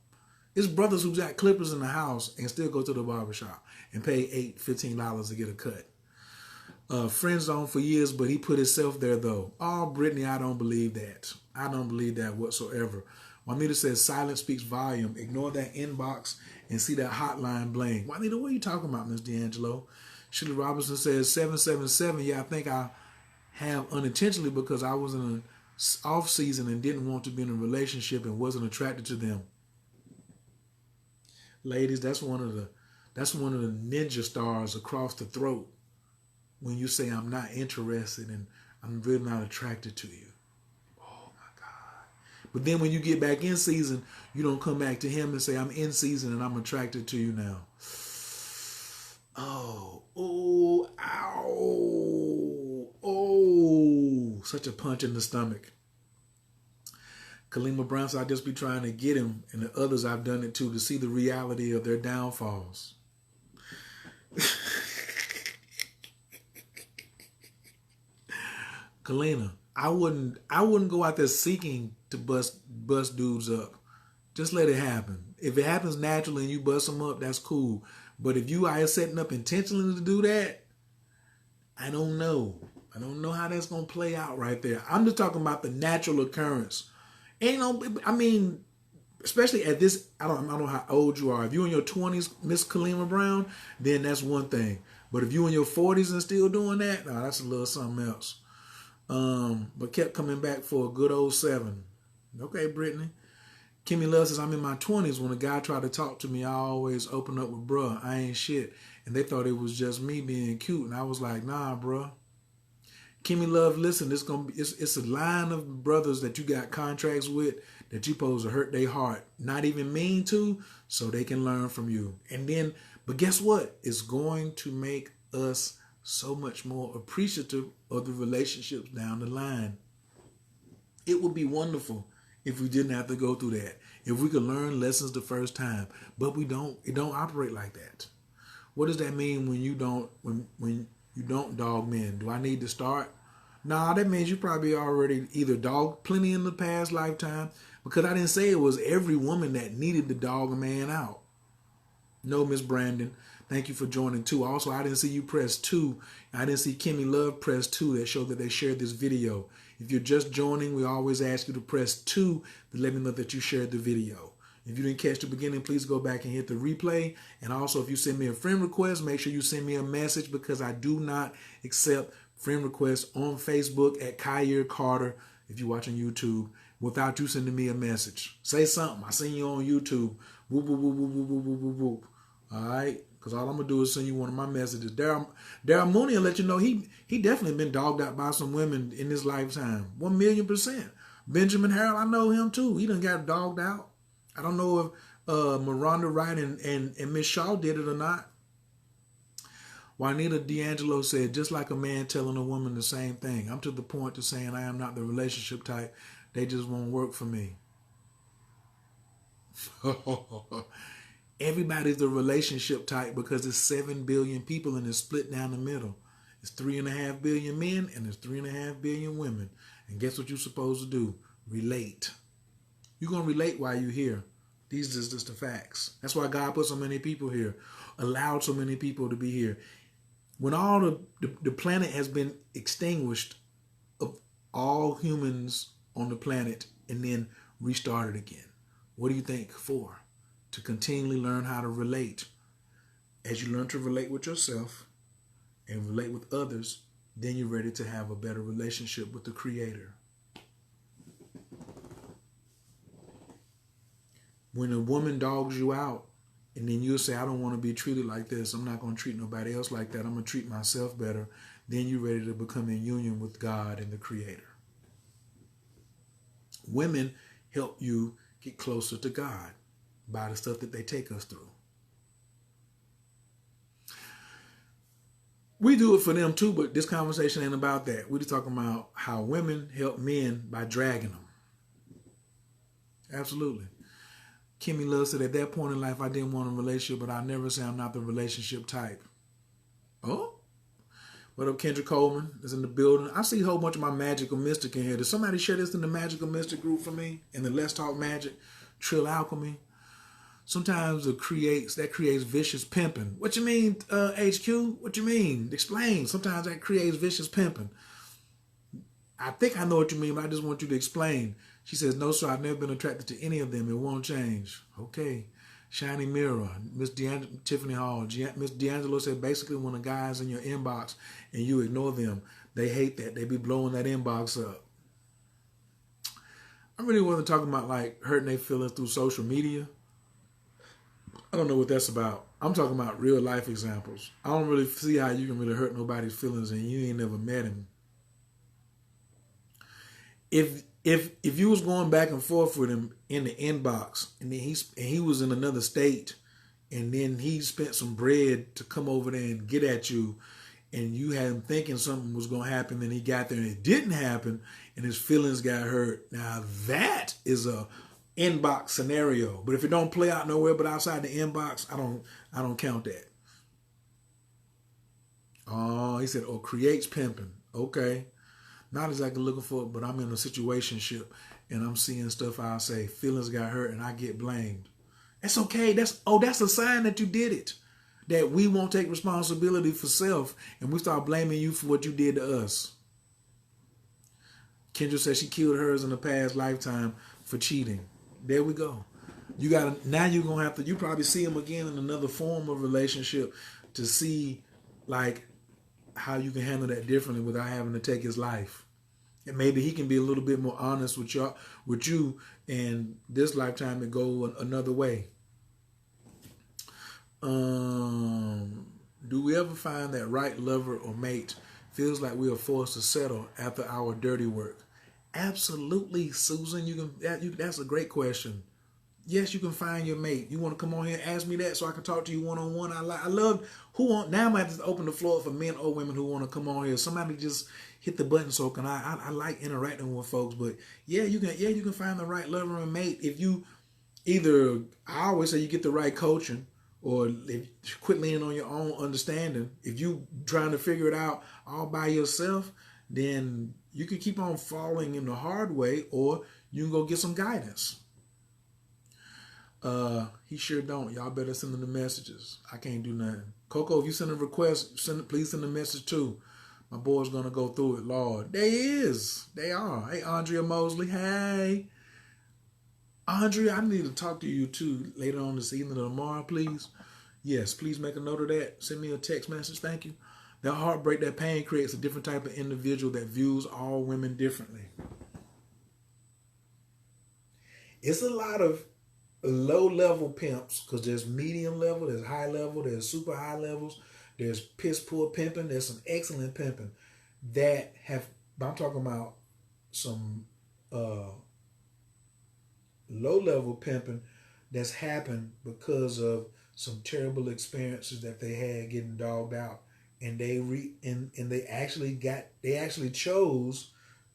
It's brothers who got clippers in the house and still go to the barbershop and pay $15 to get a cut. Friend zone for years, but he put himself there though. Oh, Brittany, I don't believe that. I don't believe that whatsoever. Juanita says silence speaks volume. Ignore that inbox and see that hotline bling. Juanita, what are you talking about, Miss D'Angelo? Shirley Robinson says 777. Yeah, I think I have unintentionally because I was in an off season and didn't want to be in a relationship and wasn't attracted to them. Ladies, that's one of the ninja stars across the throat when you say I'm not interested and I'm really not attracted to you. Oh my God. But then when you get back in season, you don't come back to him and say I'm in season and I'm attracted to you now. Oh, such a punch in the stomach. Kalima Brown said, I just be trying to get him, and the others I've done it to see the reality of their downfalls. Kalina, I wouldn't go out there seeking to bust dudes up. Just let it happen. If it happens naturally and you bust them up, that's cool. But if you are setting up intentionally to do that, I don't know. I don't know how that's going to play out right there. I'm just talking about the natural occurrence. Especially at this, I don't know how old you are. If you're in your 20s, Miss Kalima Brown, then that's one thing. But if you're in your 40s and still doing that, that's a little something else. But kept coming back for a good old 7. Okay, Brittany. Kimmy Love says, I'm in my 20s. When a guy tried to talk to me, I always open up with, bruh, I ain't shit. And they thought it was just me being cute. And I was like, nah, bruh. Kimmy Love, listen, it's a line of brothers that you got contracts with that you supposed to hurt their heart. Not even mean to, so they can learn from you. And then, but guess what? It's going to make us so much more appreciative of the relationships down the line. It would be wonderful if we didn't have to go through that. If we could learn lessons the first time. But we don't. It don't operate like that. What does that mean when you don't you don't dog men? Do I need to start? Nah, that means you probably already either dogged plenty in the past lifetime, because I didn't say it was every woman that needed to dog a man out. No, Miss Brandon, thank you for joining too. Also, I didn't see you press 2. I didn't see Kimmy Love press 2 that showed that they shared this video. If you're just joining, we always ask you to press 2 to let me know that you shared the video. If you didn't catch the beginning, please go back and hit the replay. And also, if you send me a friend request, make sure you send me a message, because I do not accept friend requests on Facebook at Khayr Carter, if you're watching YouTube, without you sending me a message. Say something. I seen you on YouTube. Whoop, whoop, whoop, whoop, whoop, whoop, whoop, whoop. All right? Because all I'm going to do is send you one of my messages. Daryl Mooney will let you know he definitely been dogged out by some women in his lifetime. 1,000,000%. Benjamin Harrell, I know him too. He done got dogged out. I don't know Miranda Wright and Miss Shaw did it or not. Juanita D'Angelo said, just like a man telling a woman the same thing. I'm to the point to saying I am not the relationship type. They just won't work for me. Everybody's the relationship type because there's 7 billion people and it's split down the middle. It's 3.5 billion men and there's 3.5 billion women. And guess what you're supposed to do? Relate. You're going to relate while you're here. These are just the facts. That's why God put so many people here, allowed so many people to be here. When all the planet has been extinguished of all humans on the planet and then restarted again, what do you think for? To continually learn how to relate. As you learn to relate with yourself and relate with others, then you're ready to have a better relationship with the Creator. When a woman dogs you out, and then you'll say, I don't want to be treated like this. I'm not going to treat nobody else like that. I'm going to treat myself better. Then you're ready to become in union with God and the Creator. Women help you get closer to God by the stuff that they take us through. We do it for them too, but this conversation ain't about that. We're just talking about how women help men by dragging them. Absolutely. Kimmy Love said, at that point in life, I didn't want a relationship, but I never say I'm not the relationship type. Oh? What up, Kendra Coleman is in the building. I see a whole bunch of my magical mystic in here. Did somebody share this in the magical mystic group for me? In the Let's Talk Magic, Trill Alchemy? Sometimes that creates vicious pimping. What you mean, HQ? What you mean? Explain. Sometimes that creates vicious pimping. I think I know what you mean, but I just want you to explain. She says, no, sir, I've never been attracted to any of them. It won't change. Okay. Shiny Mirror, Miss Tiffany Hall. Miss D'Angelo said, basically when a guy's in your inbox and you ignore them, they hate that. They be blowing that inbox up. I really wasn't talking about like hurting their feelings through social media. I don't know what that's about. I'm talking about real life examples. I don't really see how you can really hurt nobody's feelings and you ain't never met him. If you was going back and forth with him in the inbox and then he was in another state and then he spent some bread to come over there and get at you and you had him thinking something was going to happen and he got there and it didn't happen and his feelings got hurt. Now that is a inbox scenario. But if it don't play out nowhere but outside the inbox, I don't count that. Oh, he said, creates pimping. Okay. Not exactly looking for it, but I'm in a situationship and I'm seeing stuff I'll say, feelings got hurt and I get blamed. That's okay. That's a sign that you did it. That we won't take responsibility for self and we start blaming you for what you did to us. Kendra said she killed hers in a past lifetime for cheating. There we go. You probably see him again in another form of relationship to see like how you can handle that differently without having to take his life. And maybe he can be a little bit more honest with you and this lifetime to go another way. Do we ever find that right lover or mate feels like we are forced to settle after our dirty work? Absolutely, Susan. That's a great question. Yes, you can find your mate. You want to come on here and ask me that so I can talk to you one-on-one. I love now I'm going to open the floor for men or women who want to come on here. Somebody just hit the button so can I like interacting with folks. But you can find the right lover and mate if you I always say you get the right coaching or if you quit leaning on your own understanding. If you trying to figure it out all by yourself, then you can keep on falling in the hard way or you can go get some guidance. He sure don't. Y'all better send him the messages. I can't do nothing. Coco, if you send a request, please send a message too. My boy's gonna go through it. Lord, they are. Hey, Andrea Mosley. Hey, Andrea, I need to talk to you too later on this evening or tomorrow, please. Yes, please make a note of that. Send me a text message. Thank you. That heartbreak, that pain creates a different type of individual that views all women differently. It's a lot of low-level pimps because there's medium level, there's high level, there's super high levels, there's piss poor pimping, there's some excellent pimping that have, I'm talking about some low-level pimping that's happened because of some terrible experiences that they had getting dogged out, and they actually chose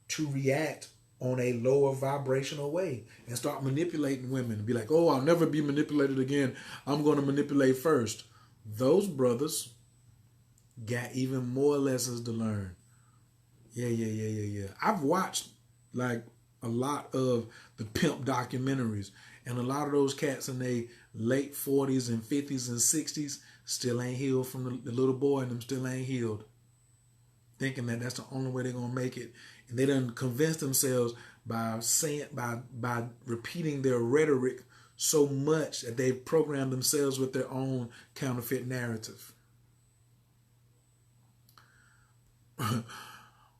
to react on a lower vibrational way and start manipulating women and be like, oh, I'll never be manipulated again. I'm going to manipulate first. Those brothers got even more lessons to learn. Yeah. I've watched like a lot of the pimp documentaries, and a lot of those cats in their late 40s and 50s and 60s still ain't healed from the little boy in them, still ain't healed, thinking that that's the only way they're gonna make it. And they done convince themselves by saying by repeating their rhetoric so much that they've programmed themselves with their own counterfeit narrative.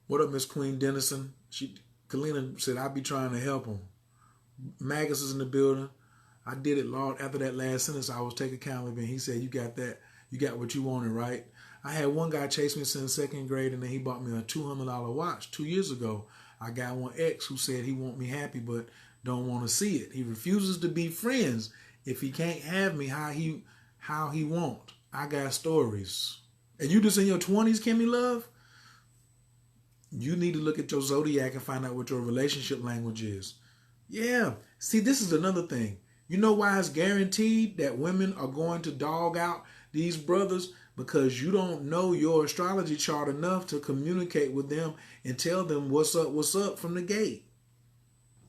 What up, Miss Queen Dennison? Kalina said, I'll be trying to help them. Magus is in the building. I did it, Lord. After that last sentence, I was taking account of it. He said, you got that. You got what you wanted, right? I had one guy chase me since second grade, and then he bought me a $200 watch 2 years ago. I got one ex who said he want me happy, but don't want to see it. He refuses to be friends if he can't have me how he want. I got stories. And you just in your 20s, Kimmy Love? You need to look at your zodiac and find out what your relationship language is. Yeah. See, this is another thing. You know why it's guaranteed that women are going to dog out these brothers? Because you don't know your astrology chart enough to communicate with them and tell them what's up from the gate.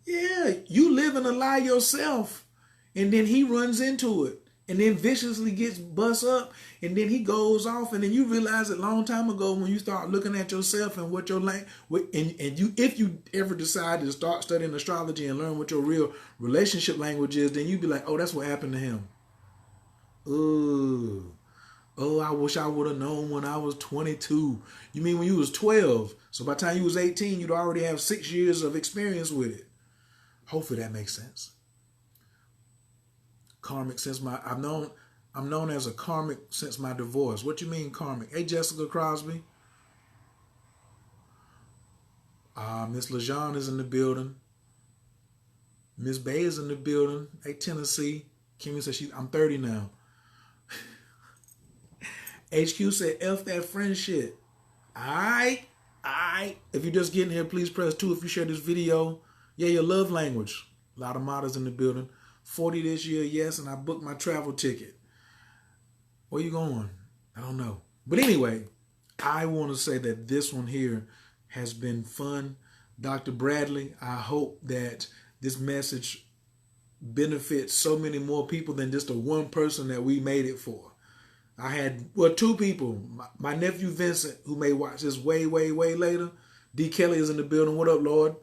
Yeah, you live in a lie yourself, and then he runs into it, and then viciously gets bust up, and then he goes off, and then you realize it a long time ago when you start looking at yourself and what your if you ever decide to start studying astrology and learn what your real relationship language is, then you be like, oh, that's what happened to him. Oh, I wish I would have known when I was 22. You mean when you was 12? So by the time you was 18, you'd already have 6 years of experience with it. Hopefully that makes sense. Karmic since I'm known as a karmic since my divorce. What you mean karmic? Hey, Jessica Crosby. Miss LaJean is in the building. Miss Bay is in the building. Hey, Tennessee. Kimmy said I'm 30 now. HQ said, F that friend shit. Alright. If you're just getting here, please press 2 if you share this video. Yeah, your love language. A lot of modders in the building. 40 this year, yes, and I booked my travel ticket. Where you going? I don't know. But anyway, I want to say that this one here has been fun. Dr. Bradley, I hope that this message benefits so many more people than just the one person that we made it for. I had, 2 people. My nephew Vincent, who may watch this way, way, way later. D. Kelly is in the building. What up, Lord?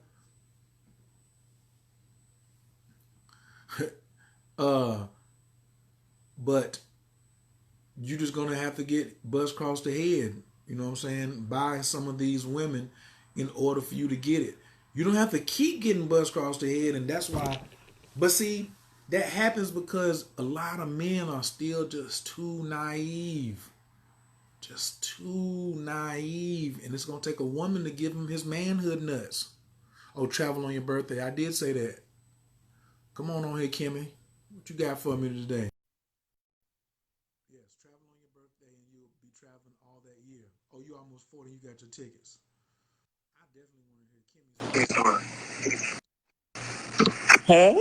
But you're just going to have to get buzzed across the head, you know what I'm saying, by some of these women in order for you to get it. You don't have to keep getting buzzed across the head, and that's why. But see, that happens because a lot of men are still just too naive. Just too naive. And it's going to take a woman to give him his manhood nuts. Oh, travel on your birthday. I did say that. Come on here, Kimmy. What you got for me today? Yes, travel on your birthday and you'll be traveling all that year. Oh, you almost 40, you got your tickets. I definitely want to hear Kimmy's. Hey.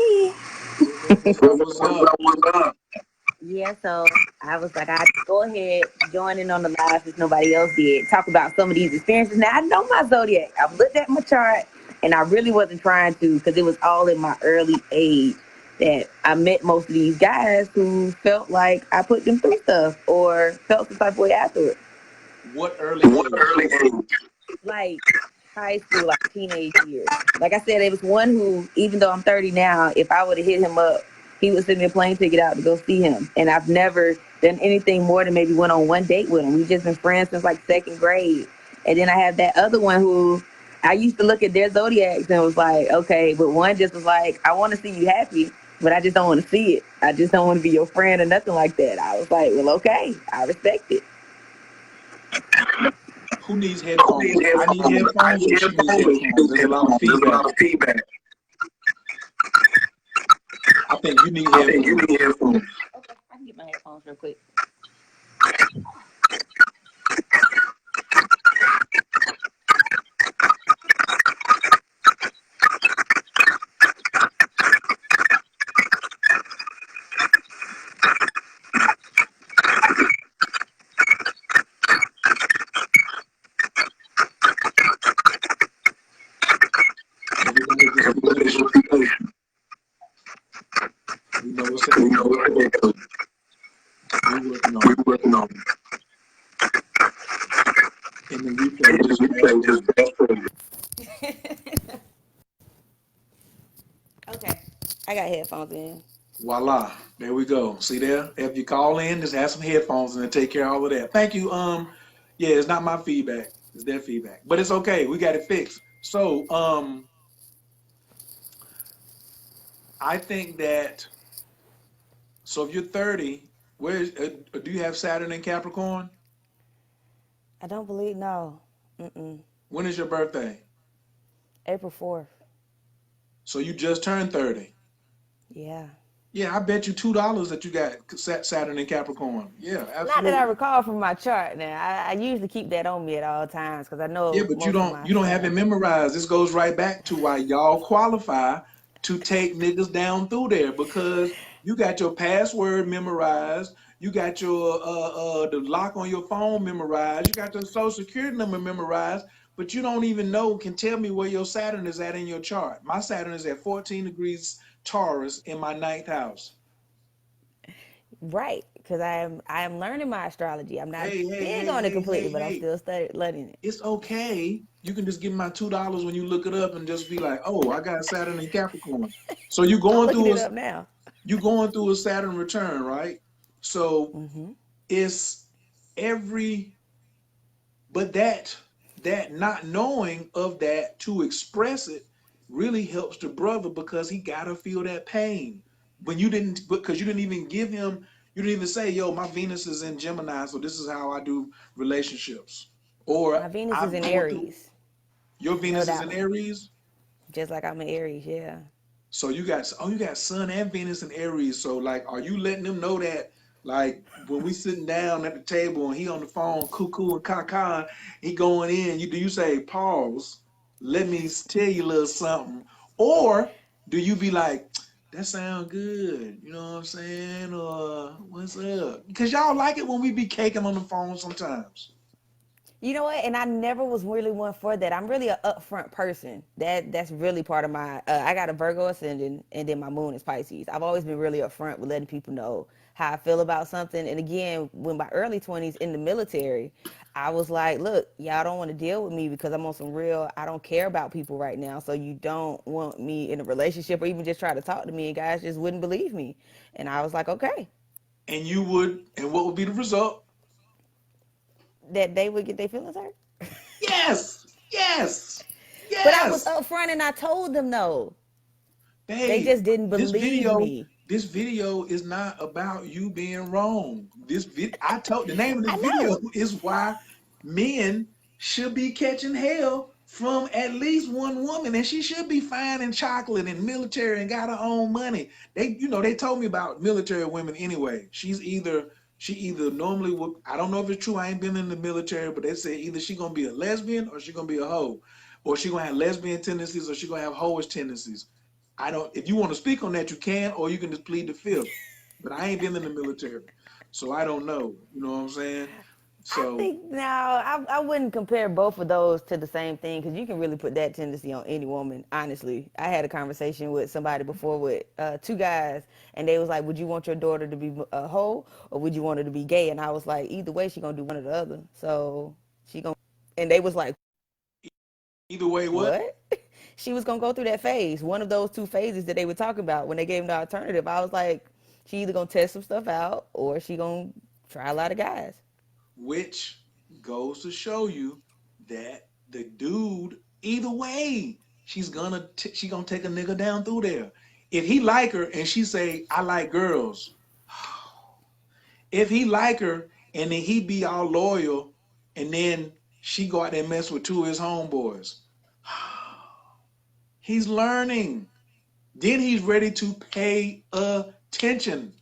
What's up? Yeah, so I was like, I'd go ahead, join in on the live if nobody else did. Talk about some of these experiences. Now, I know my zodiac. I've looked at my chart, and I really wasn't trying to because it was all in my early age that I met most of these guys who felt like I put them through stuff or felt some type of way afterwards. What early age? Like high school, like teenage years. Like I said, there was one who, even though I'm 30 now, if I would have hit him up, he would send me a plane ticket out to go see him. And I've never done anything more than maybe went on one date with him. We've just been friends since like second grade. And then I have that other one who I used to look at their zodiacs and was like, okay, but one just was like, I want to see you happy, but I just don't want to see it. I just don't want to be your friend or nothing like that. I was like, well, okay, I respect it. Who needs headphones? I need headphones. She needs headphones. There's a lot of feedback. I think you need I think you headphones. need headphones. Okay, I can get my headphones real quick. Everybody just be Everybody patient. should be patient. We know what's We happening. know what it is. We're working on We're it. working on it. And the replay And just we fast can just forward. fast forward. Okay. I got headphones in. Voila. There we go. See there? If you call in, just have some headphones and then take care of all of that. Thank you. Yeah, it's not my feedback. It's their feedback. But it's okay. We got it fixed. So, I think that so if you're 30, do you have Saturn in Capricorn? I don't believe no. Mm-mm. When is your birthday? April 4th. So you just turned 30. Yeah. Yeah, I bet you $2 that you got Saturn in Capricorn. Yeah, Not that I absolutely. recall from my chart. Now I usually keep that on me at all times because I Yeah, know but you most of don't my you don't have it signs. memorized. This goes right back to why y'all qualify to take niggas down through there because you got your password memorized, you got your the lock on your phone memorized, you got your social security number memorized, but you don't even know can tell me where your Saturn is at in your chart. My Saturn is at 14 degrees Taurus in my ninth house. Right, because I am learning my astrology. I'm not Hey, hey, big hey, on it hey, completely, hey, but I'm hey. still learning it. It's okay. You can just give me my $2 when you look it up and just be like, oh, I got Saturn in Capricorn. So I'm looking it up now. you going through a Saturn return, right? So Hmm. it's every but that not knowing of that to express it really helps the brother because he gotta feel that pain. When you didn't because you didn't even give him you didn't even say, yo, my Venus is in Gemini, so this is how I do relationships. Or My Venus is I'm in going through Aries. your I know Venus is that in one. Aries. Just like I'm in Aries, yeah. So you got Sun and Venus and Aries. So like, are you letting them know that like when we sitting down at the table and he on the phone, cuckoo and caca, he going in. Do you say pause? Let me tell you a little something, or do you be like, that sound good? You know what I'm saying? Or what's up? Because y'all like it when we be caking on the phone sometimes. You know what? And I never was really one for that. I'm really an upfront person. That's really part of my. I got a Virgo ascendant, and then my moon is Pisces. I've always been really upfront with letting people know how I feel about something. And again, when my early 20s in the military, I was like, look, y'all don't want to deal with me because I'm on some real. I don't care about people right now. So you don't want me in a relationship or even just try to talk to me. And guys just wouldn't believe me. And I was like, okay, And you would, and what would be the result? that they would get their feelings hurt. Yes, yes, But I was yes. upfront and I told them no. They Babe, just didn't this believe video, me. this video is not about you being wrong. I told the name of this I video know. is why men should be catching hell from at least one woman, and she should be fine and chocolate and military and got her own money. They told me about military women anyway. She either normally would. I don't know if it's true. I ain't been in the military, but they say either she gonna be a lesbian or she gonna be a hoe, or she gonna have lesbian tendencies or she gonna have hoish tendencies. I don't. If you want to speak on that, you can, or you can just plead the fifth. But I ain't been in the military, so I don't know. You know what I'm saying? I So think now I wouldn't compare both of those to the same thing because you can really put that tendency on any woman. Honestly, I had a conversation with somebody before with two guys, and they was like, "Would you want your daughter to be a hoe or would you want her to be gay?" And I was like, "Either way, she gonna do one or the other." So she gonna, and they was like, either way, what? "What?" She was gonna go through that phase, one of those two phases that they were talking about when they gave them the alternative. I was like, she either gonna test some stuff out or she gonna try a lot of guys. Which goes to show you that the dude, either way, she gonna take a nigga down through there. If he like her and she say I like girls, if he like her and then he be all loyal, and then she go out there and mess with two of his homeboys, he's learning. then he's ready to pay attention.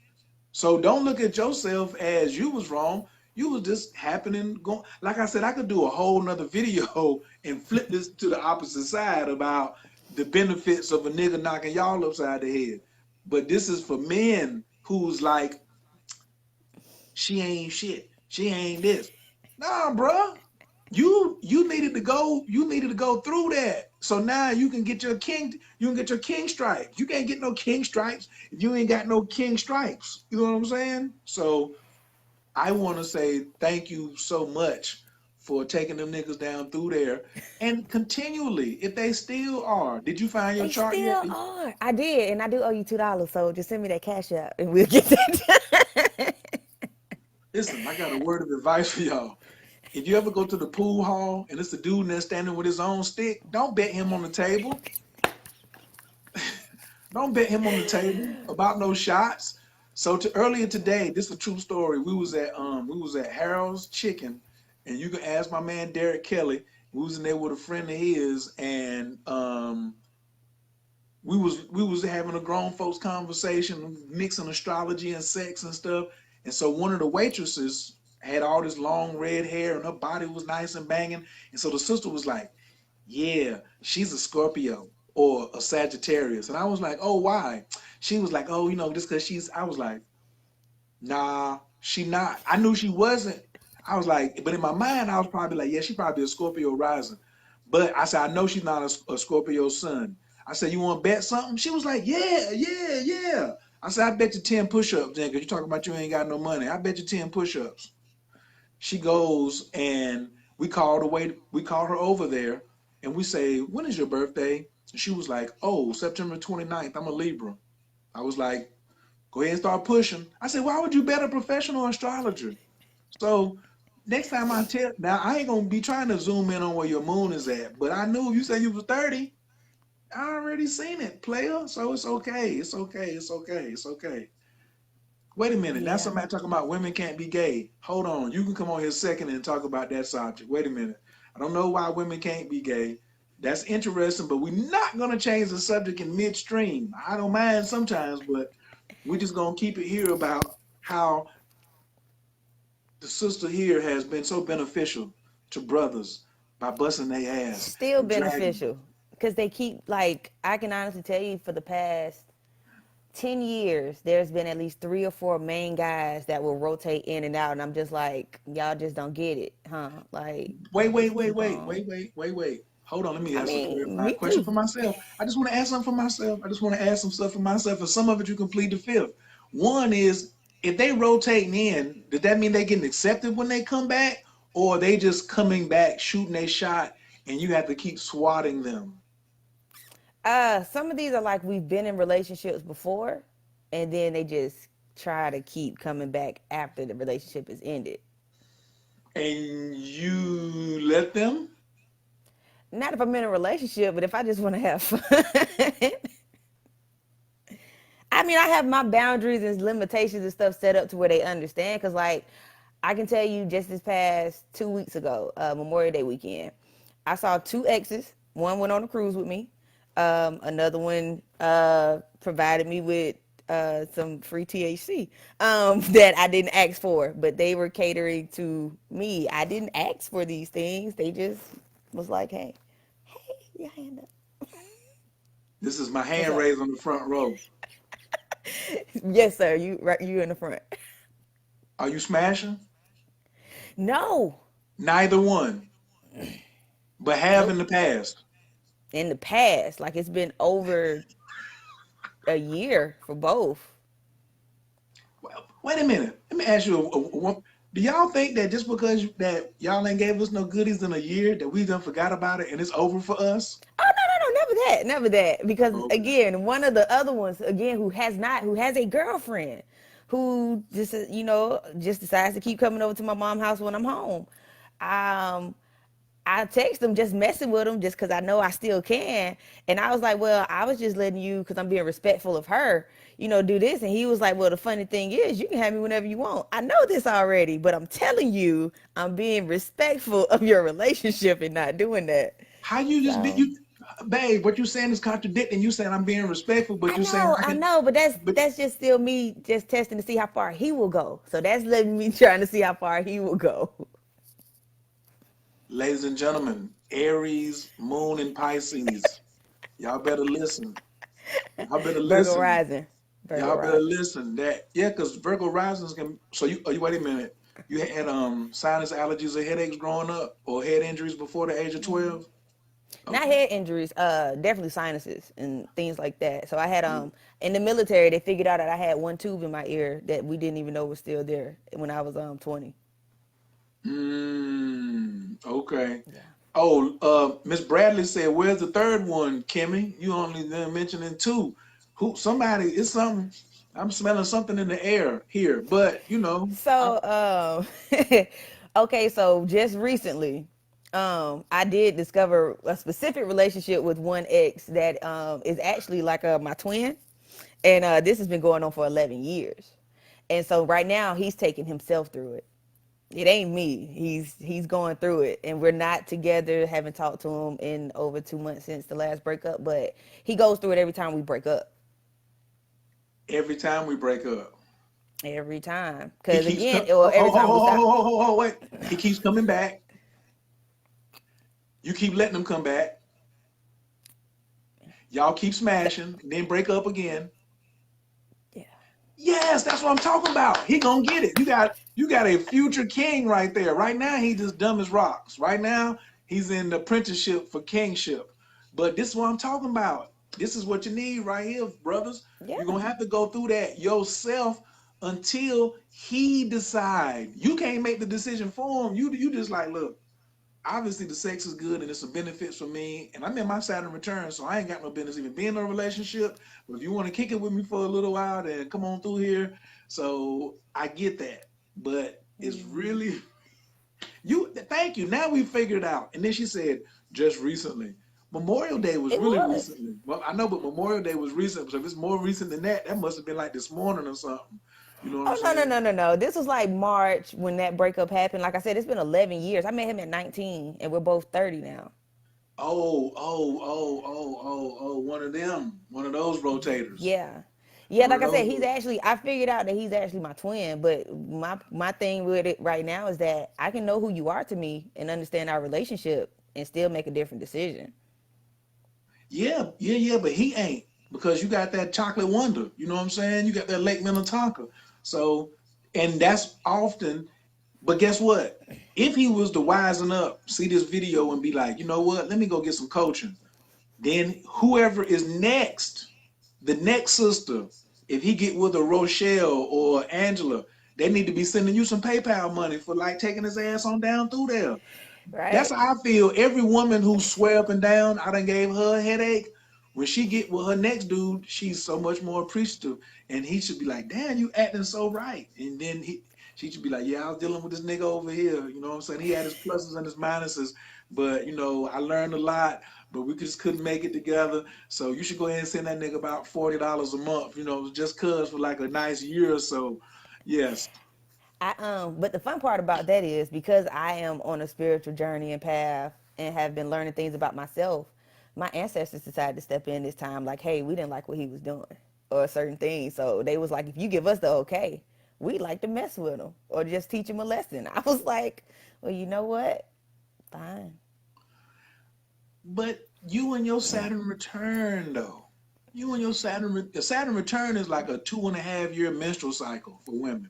So don't look at yourself as you was wrong. You was just happening going. Like I said, I could do a whole nother video and flip this to the opposite side about the benefits of a nigga knocking y'all upside the head. But this is for men who's like, she ain't shit. She ain't this. Nah, bruh. You needed to go. You needed to go through that. So now you can get your king. You can get your king stripes. You can't get no king stripes if you ain't got no king stripes. You know what I'm saying? So I want to say thank you so much for taking them niggas down through there and continually, if they still are. Did you find your They chart yet? still are. I did, and I do owe you $2, so just send me that cash out, and we'll get that. Listen, I got a word of advice for y'all. If you ever go to the pool hall and it's the dude that's standing with his own stick, don't bet him on the table. Don't bet him on the table about no shots. So to earlier today, this is a true story. We was at Harold's Chicken, and you can ask my man Derek Kelly. We was in there with a friend of his, and we was having a grown folks conversation, mixing astrology and sex and stuff. And so one of the waitresses had all this long red hair, and her body was nice and banging. And so the sister was like, yeah, she's a Scorpio or a Sagittarius. And I was like, oh, why? She was like, oh, just because I was like, nah, she not. I knew she wasn't. I was like, but in my mind, I was probably like, yeah, she probably a Scorpio rising. But I said, I know she's not a Scorpio sun. I said, you want to bet something? She was like, yeah, yeah, yeah. I said, I bet you 10 push-ups then, because you talking about you ain't got no money. I bet you 10 push-ups. She goes and we call her over there and we say, when is your birthday? And she was like, oh, September 29th. I'm a Libra. I was like, go ahead and start pushing. I said, why would you bet a professional astrologer? So next time now I ain't gonna be trying to zoom in on where your moon is at, but I knew if you said you was 30, I already seen it, player. So it's okay. It's okay. It's okay. It's okay. Wait a minute. Now Yeah. somebody talking about women can't be gay. Hold on. You can come on here second and talk about that subject. Wait a minute. I don't know why women can't be gay. That's interesting, but we're not gonna change the subject in midstream. I don't mind sometimes, but we're just gonna keep it here about how the sister here has been so beneficial to brothers by busting their ass Still and dragging them. beneficial because they keep, like, I can honestly tell you for the past 10 years, there's been at least 3 or 4 main guys that will rotate in and out. And I'm just like, y'all just don't get it, huh? Like, Wait, wait, just wait, keep wait, on. wait, wait, wait, wait. Hold on, let me I ask a mean, clarifying me question too. for myself. I just want to ask something for myself. I just want to ask some stuff for myself, and some of it you can plead the fifth. One is if they rotating in, does that mean they getting accepted when they come back, or they just coming back shooting a shot, and you have to keep swatting them? Some of these are like we've been in relationships before, and then they just try to keep coming back after the relationship is ended. And you let them? Not if I'm in a relationship, but if I just want to have fun. I mean, I have my boundaries and limitations and stuff set up to where they understand. Cause like, I can tell you, just this past 2 weeks ago, Memorial Day weekend, I saw 2 exes. One went on a cruise with me. Another one provided me with some free THC that I didn't ask for, but they were catering to me. I didn't ask for these things. They just was like, hey, hey, your hand up. This is my What's hand up? raised on the front row. Yes, sir. You right. You in the front. Are you smashing? No. Neither one, but have in Nope. the past. In the past, like it's been over a year for both. Well, wait a minute. Let me ask you do y'all think that just because that y'all ain't gave us no goodies in a year that we done forgot about it and it's over for us? Oh no, no, no, never that, never that. Because Okay. again, one of the other ones, again, who has a girlfriend, who just just decides to keep coming over to my mom's house when I'm home. Um, I text him just messing with him just because I know I still can. And I was like, well, I was just letting you, because I'm being respectful of her, do this. And he was like, well, the funny thing is, you can have me whenever you want. I know this already, but I'm telling you, I'm being respectful of your relationship and not doing that. How you just be So you? babe, what you saying is contradicting. You saying I'm being respectful, but you saying I I can. know, but But that's just still me just testing to see how far he will go. So that's letting me trying to see how far he will go. ladies and gentlemen, Aries, Moon, and Pisces, y'all better listen. Y'all better Virgo listen. rising. Virgo Y'all better rising. listen. That yeah, because Virgo risings can. So you wait a minute. You had sinus allergies or headaches growing up, or head injuries before the age of 12. Not Okay. head injuries, definitely sinuses and things like that. So I had in the military they figured out that I had one tube in my ear that we didn't even know was still there when I was 20. Okay. Yeah. Oh, Miss Bradley said, "Where's the third one, Kimmy? You only mentioning two. Who? Somebody? It's something. I'm smelling something in the air here, but So, okay, so just recently, I did discover a specific relationship with one ex that is actually like my twin, and this has been going on for 11 years, and so right now he's taking himself through it. It ain't me. He's going through it, and we're not together. Haven't talked to him in over 2 months since the last breakup, but he goes through it every time we break up. every time we break up, Every time, he because keeps again, coming. or every time we stop. Wait. He keeps coming back. You keep letting him come back. Y'all keep smashing, then break up again. Yeah. Yes, that's what I'm talking about. He gonna get it. You got a future king right there. Right now, he just dumb as rocks. Right now, he's in the apprenticeship for kingship. But this is what I'm talking about. This is what you need right here, brothers. You're Yeah. gonna have to go through that yourself until he decide. You can't make the decision for him. You just like, look, obviously the sex is good and it's a benefit for me. And I'm in my Saturn return, so I ain't got no business even being in a relationship. But if you want to kick it with me for a little while, then come on through here. So I get that. But it's really you thank you. Now we figured it out. And then she said, just recently. Memorial Day was It really was. recently. Well, I know, but Memorial Day was recent. So if it's more recent than that, that must have been like this morning or something. You know what I'm Oh no no saying? no no no! This was like March when that breakup happened. Like I said, it's been 11 years. I met him at 19, and we're both 30 now. One of them, one of those rotators, Yeah, yeah. one of Like I said, those. he's actually. I figured out that he's actually my twin. But my thing with it right now is that I can know who you are to me and understand our relationship and still make a different decision. Yeah, but he ain't because you got that chocolate wonder. You know what I'm saying? You got that Lake Minnetonka. So, and that's often. But guess what? If he was to wisen up, see this video, and be like, you know what? Let me go get some coaching. Then whoever is next, the next sister, if he get with a Rochelle or Angela, they need to be sending you some PayPal money for like taking his ass on down through there. That's Right. how I feel. Every woman who swear up and down, I done gave her a headache. When she get with her next dude, she's so much more appreciative, and he should be like, "Damn, you acting so right." And then she should be like, "Yeah, I was dealing with this nigga over here. You know what I'm saying? He had his pluses and his minuses, but I learned a lot. But we just couldn't make it together. So you should go ahead and send that nigga about $40 a month. Just cause for like a nice year or so. Yes, But the fun part about that is because I am on a spiritual journey and path and have been learning things about myself, my ancestors decided to step in this time like, hey, we didn't like what he was doing or certain things. So they was like, if you give us the okay, we'd like to mess with him or just teach him a lesson. I was like, well, you know what? Fine. but you and your Saturn return though. You and your Saturn return is like a 2.5 year menstrual cycle for women.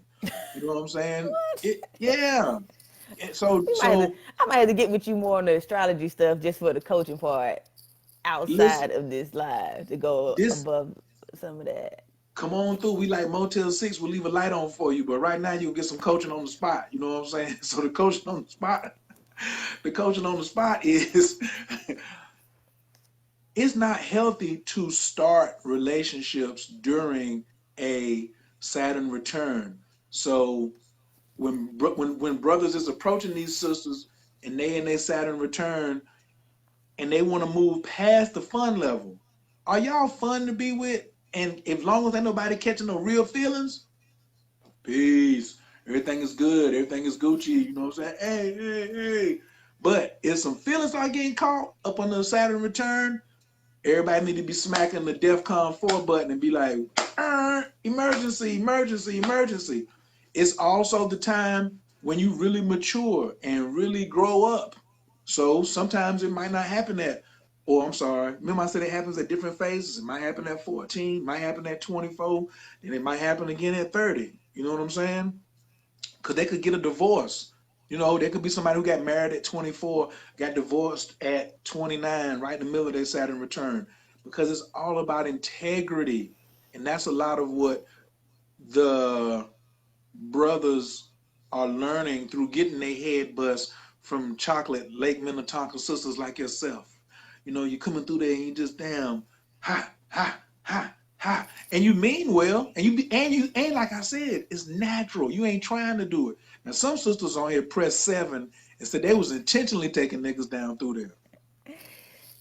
You know what I'm saying? What? Yeah. So We might have to, so I might have to get with you more on the astrology stuff just for the coaching part outside listen, of this live to go this above some of that. come on through. We like Motel 6, we'll leave a light on for you. But right now you'll get some coaching on the spot. You know what I'm saying? So the coaching on the spot, the coaching on the spot is it's not healthy to start relationships during a Saturn return. So when brothers is approaching these sisters and they in their Saturn return and they want to move past the fun level, are y'all fun to be with? And as long as ain't nobody catching no real feelings, peace. Everything is good. Everything is Gucci. You know what I'm saying? Hey. But if some feelings start getting caught up on the Saturn return, Everybody need to be smacking the DEFCON 4 button and be like, emergency, emergency, emergency. It's also the time when you really mature and really grow up. So sometimes it might not happen at, or I'm sorry, remember I said it happens at different phases. It might happen at 14, might happen at 24, and it might happen again at 30. You know what I'm saying? Because they could get a divorce. You know, there could be somebody who got married at 24, got divorced at 29, right in the middle of their Saturn return. Because it's all about integrity. And that's a lot of what the brothers are learning through getting their head bust from chocolate Lake Minnetonka sisters like yourself. You know, you're coming through there and you just damn ha ha ha ha, and you mean well, and you like I said, it's natural. You ain't trying to do it. Now some sisters on here press 7 and said they was intentionally taking niggas down through there.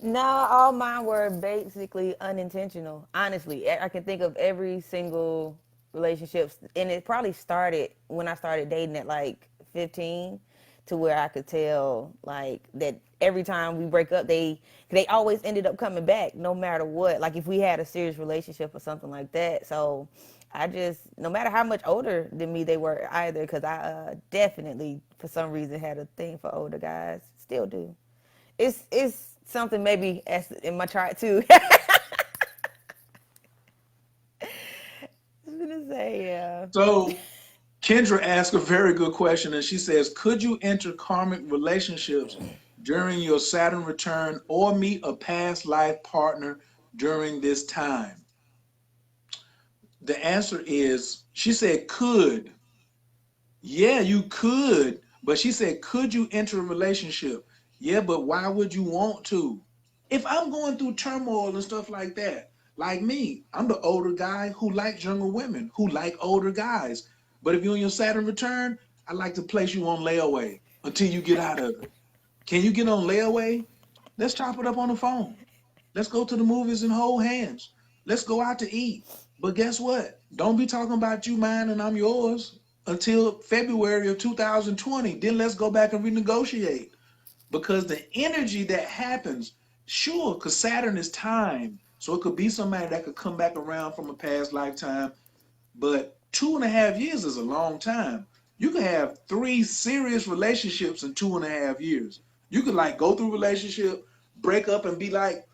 No, all mine were basically unintentional. Honestly, I can think of every single relationship, and it probably started when I started dating at like 15, to where I could tell like that every time we break up, they always ended up coming back, no matter what. Like if we had a serious relationship or something like that. So I just, no matter how much older than me they were either, because I definitely for some reason had a thing for older guys, still do. It's something maybe as in my chart too. I was gonna say yeah. So Kendra asked a very good question, and she says, could you enter karmic relationships during your Saturn return or meet a past life partner during this time? The answer is, she said, could. Yeah, you could. But she said, could you enter a relationship? Yeah, but why would you want to? If I'm going through turmoil and stuff like that, like me, I'm the older guy who likes younger women, who like older guys. But if you're on your Saturn return, I like to place you on layaway until you get out of it. Can you get on layaway? Let's chop it up on the phone. Let's go to the movies and hold hands. Let's go out to eat. But guess what? Don't be talking about you mine and I'm yours until February of 2020. Then let's go back and renegotiate. Because the energy that happens, sure, because Saturn is time. So it could be somebody that could come back around from a past lifetime. But 2.5 years is a long time. You can have 3 serious relationships in 2.5 years. You could like go through a relationship, break up and be like,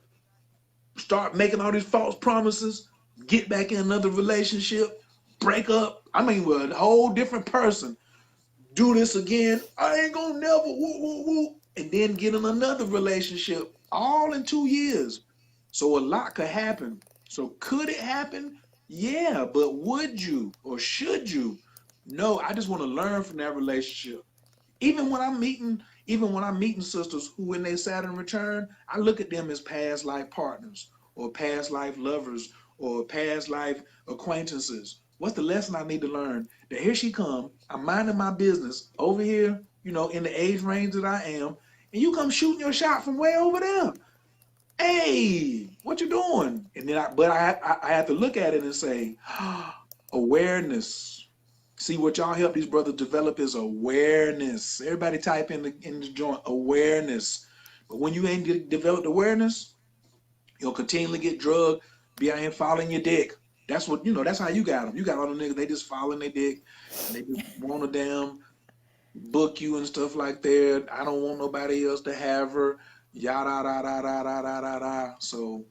start making all these false promises, get back in another relationship, break up. I mean, with a whole different person. Do this again. I ain't gonna never woo woo woo, and then get in another relationship, all in 2 years. So a lot could happen. So could it happen? Yeah, but would you or should you? No, I just want to learn from that relationship. Even when I'm meeting, even when I'm meeting sisters who in their Saturn return, I look at them as past life partners or past life lovers or past life acquaintances. What's the lesson I need to learn? That here she come, I'm minding my business over here, you know, in the age range that I am, and you come shooting your shot from way over there. Hey, what you doing? And then I have to look at it and say, awareness. See, what y'all help these brothers develop is awareness. Everybody type in the joint, awareness. But when you ain't developed awareness, you'll continually get drugged, be out here following your dick. That's what, you know, that's how you got them. You got all the niggas, they just following their dick. And they just want to damn book you and stuff like that. I don't want nobody else to have her. Yada, da, da, da, da, da, da, da. So,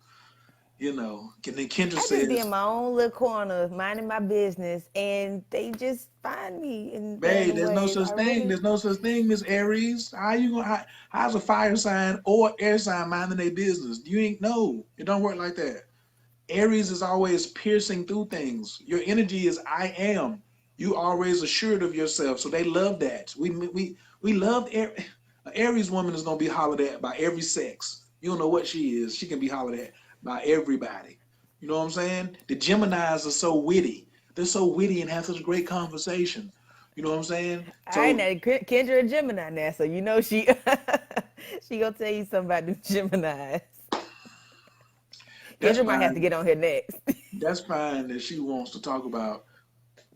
you know, and then Kendra I just be says, in my own little corner, minding my business, and they just find me in babe, random there's no ways. such I thing. really, There's no such thing, Miss Aries. How's a fire sign or air sign minding their business? You ain't know. It don't work like that. Aries is always piercing through things. Your energy is I am. You always assured of yourself. So they love that. We love Aries. An Aries woman is gonna be hollered at by every sex. You don't know what she is. She can be hollered at by everybody. You know what I'm saying? The Geminis are so witty. They're so witty and have such great conversation. You know what I'm saying? all right, now So Kendra a Gemini now, so you know she she gonna tell you something about the Geminis. that's Kendra might have to fine. get on here next. That's fine that she wants to talk about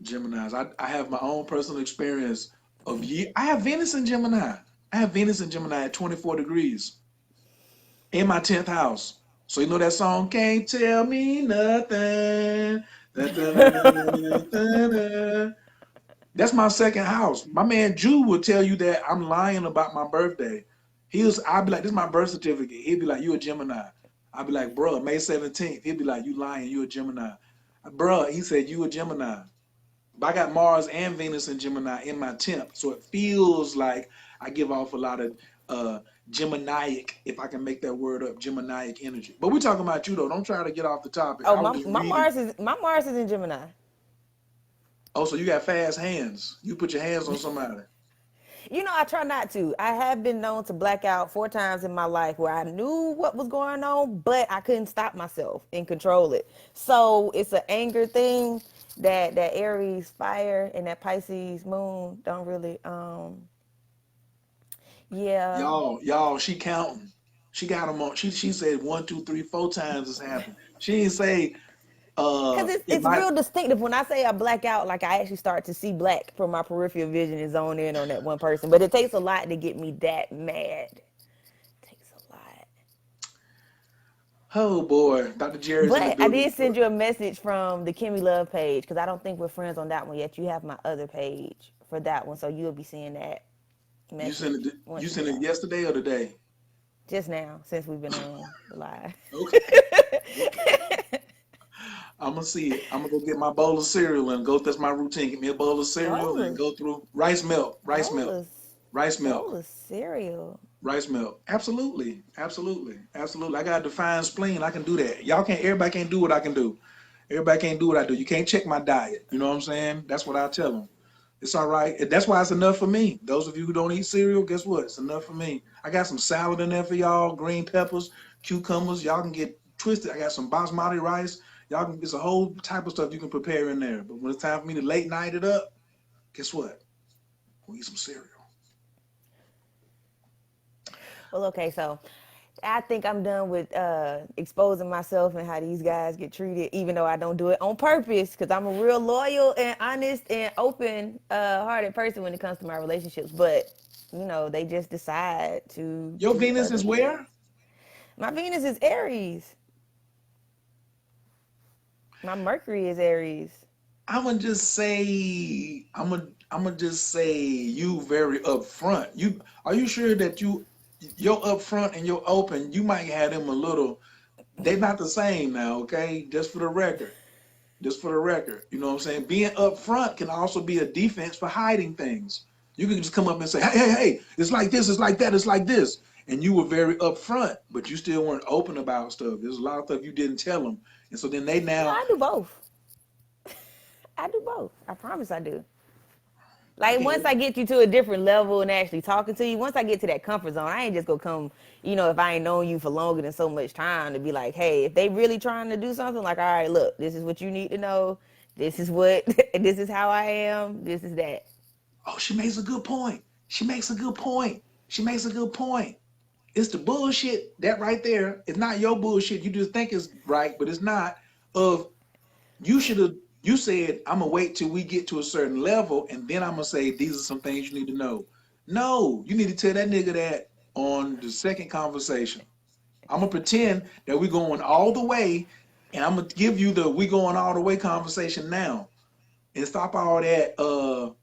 Geminis. I have my own personal experience of year. I have Venus in Gemini. I have Venus in Gemini at 24 degrees in my 10th house. So you know that song, Can't Tell Me Nothing. Da, da, da, da, da, da. That's my second house. My man Jew will tell you that I'm lying about my birthday. I'd be like, this is my birth certificate. He'd be like, you a Gemini. I'd be like, bruh, May 17th. He'd be like, you lying, you a Gemini. Bruh, he said, you a Gemini. But I got Mars and Venus and Gemini in my temp. So it feels like I give off a lot of Geminiic, if I can make that word up, Geminiic energy. But we're talking about you though. Don't try to get off the topic. Oh, I was my just my reading. Mars is in Gemini. Oh, so you got fast hands. You put your hands on somebody. You know, I try not to. I have been known to black out 4 times in my life where I knew what was going on, but I couldn't stop myself and control it. So it's an anger thing that Aries fire and that Pisces moon don't really yeah. Y'all, she counting. She got them on. She said one, two, three, 4 times it's happened. She didn't say Cause it it's might. real distinctive. When I say I black out, like I actually start to see black from my peripheral vision and zone in on that one person. But it takes a lot to get me that mad. It takes a lot. Oh boy, Dr. Jerry's in the But I building. did send you a message from the Kimmy Love page because I don't think we're friends on that one yet. You have my other page for that one, so you'll be seeing that You message sent it. You once you get sent it off. yesterday or today? Just now, since we've been on the live. Okay. Okay. I'm gonna see it. I'm gonna go get my bowl of cereal and go. That's my routine. Get me a bowl of cereal bowl and of go through rice milk, rice bowl milk, of rice bowl milk, of cereal. rice milk. Absolutely, absolutely, absolutely. I got a defined spleen. I can do that. Y'all can't. Everybody can't do what I can do. Everybody can't do what I do. You can't check my diet. You know what I'm saying? That's what I tell them. It's all right. That's why it's enough for me. Those of you who don't eat cereal, guess what? It's enough for me. I got some salad in there for y'all, green peppers, cucumbers. Y'all can get twisted. I got some basmati rice. Y'all can get a whole type of stuff you can prepare in there. But when it's time for me to late night it up, guess what? We'll eat some cereal. Well, okay, so I think I'm done with exposing myself and how these guys get treated, even though I don't do it on purpose, because I'm a real loyal and honest and open hearted person when it comes to my relationships. But, you know, they just decide to Your treat Venus is others. where? My Venus is Aries. My Mercury is Aries. I'm gonna just say you very upfront. You are you sure that you're upfront and you're open? You might have them a little. They're not the same now, okay? Just for the record. Just for the record. You know what I'm saying? Being upfront can also be a defense for hiding things. You can just come up and say, hey, hey, hey, it's like this, it's like that, it's like this. And you were very upfront, but you still weren't open about stuff. There's a lot of stuff you didn't tell them. And so then they No, now, I do both. I do both. I promise I do. Like okay, once I get you to a different level and actually talking to you, once I get to that comfort zone, I ain't just gonna come, you know, if I ain't known you for longer than so much time to be like, hey, if they really trying to do something, like, all right, look, this is what you need to know. This is what, this is how I am. This is that. oh, she makes a good point. She makes a good point. She makes a good point. It's the bullshit that right there. It's not your bullshit. You just think it's right, but it's not. Of you should have you said I'm gonna wait till we get to a certain level and then I'm gonna say these are some things you need to know. No, you need to tell that nigga that on the second conversation. I'm gonna pretend that we're going all the way and I'm gonna give you the we going all the way conversation now and stop all that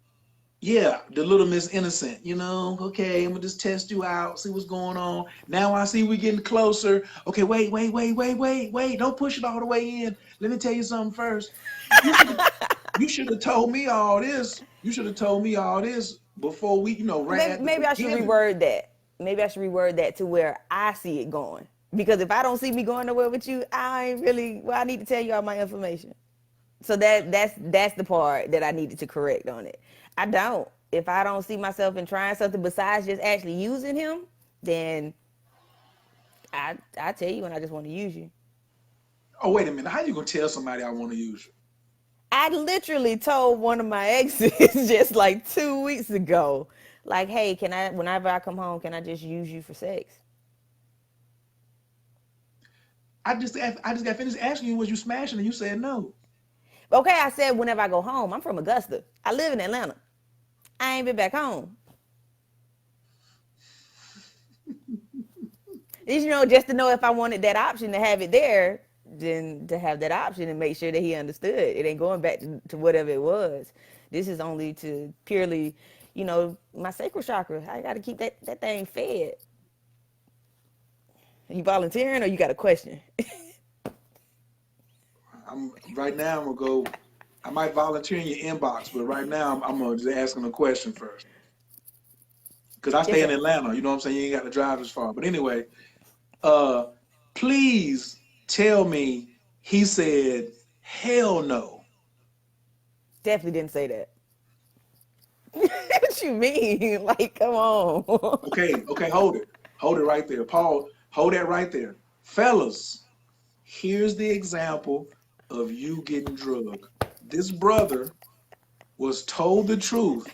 yeah, the little Miss Innocent, okay, I'm gonna just test you out, see what's going on. Now I see we getting closer. Okay, wait, don't push it all the way in. Let me tell you something first. You should you should have told me all this. You should have told me all this before we, right Maybe, at the maybe I should beginning. reword that. Maybe I should reword that to where I see it going. Because if I don't see me going nowhere with you, I ain't really, well, I need to tell you all my information. So that's the part that I needed to correct on it. I don't. If I don't see myself in trying something besides just actually using him, then I tell you when I just want to use you. Oh, wait a minute. How you gonna tell somebody I want to use you? I literally told one of my exes just like 2 weeks ago, like, hey, can I, whenever I come home, can I just use you for sex? I just got finished asking you was you smashing and you said no. Okay, I said whenever I go home. I'm from Augusta. I live in Atlanta. I ain't been back home. Just to know if I wanted that option to have it there, then to have that option and make sure that he understood. It ain't going back to whatever it was. This is only to purely, my sacral chakra. I got to keep that thing fed. You volunteering or you got a question? I'm right now. I'm gonna go. I might volunteer in your inbox, but right now I'm gonna just asking a question first because I Yes, stay in sir. Atlanta. You know what I'm saying? You ain't got to drive as far. But anyway, uh, please tell me he said hell no. Definitely didn't say that. What you mean? Like, come on. Okay, hold it right there, Paul. Hold that right there, fellas. Here's the example of you getting drugged. This brother was told the truth.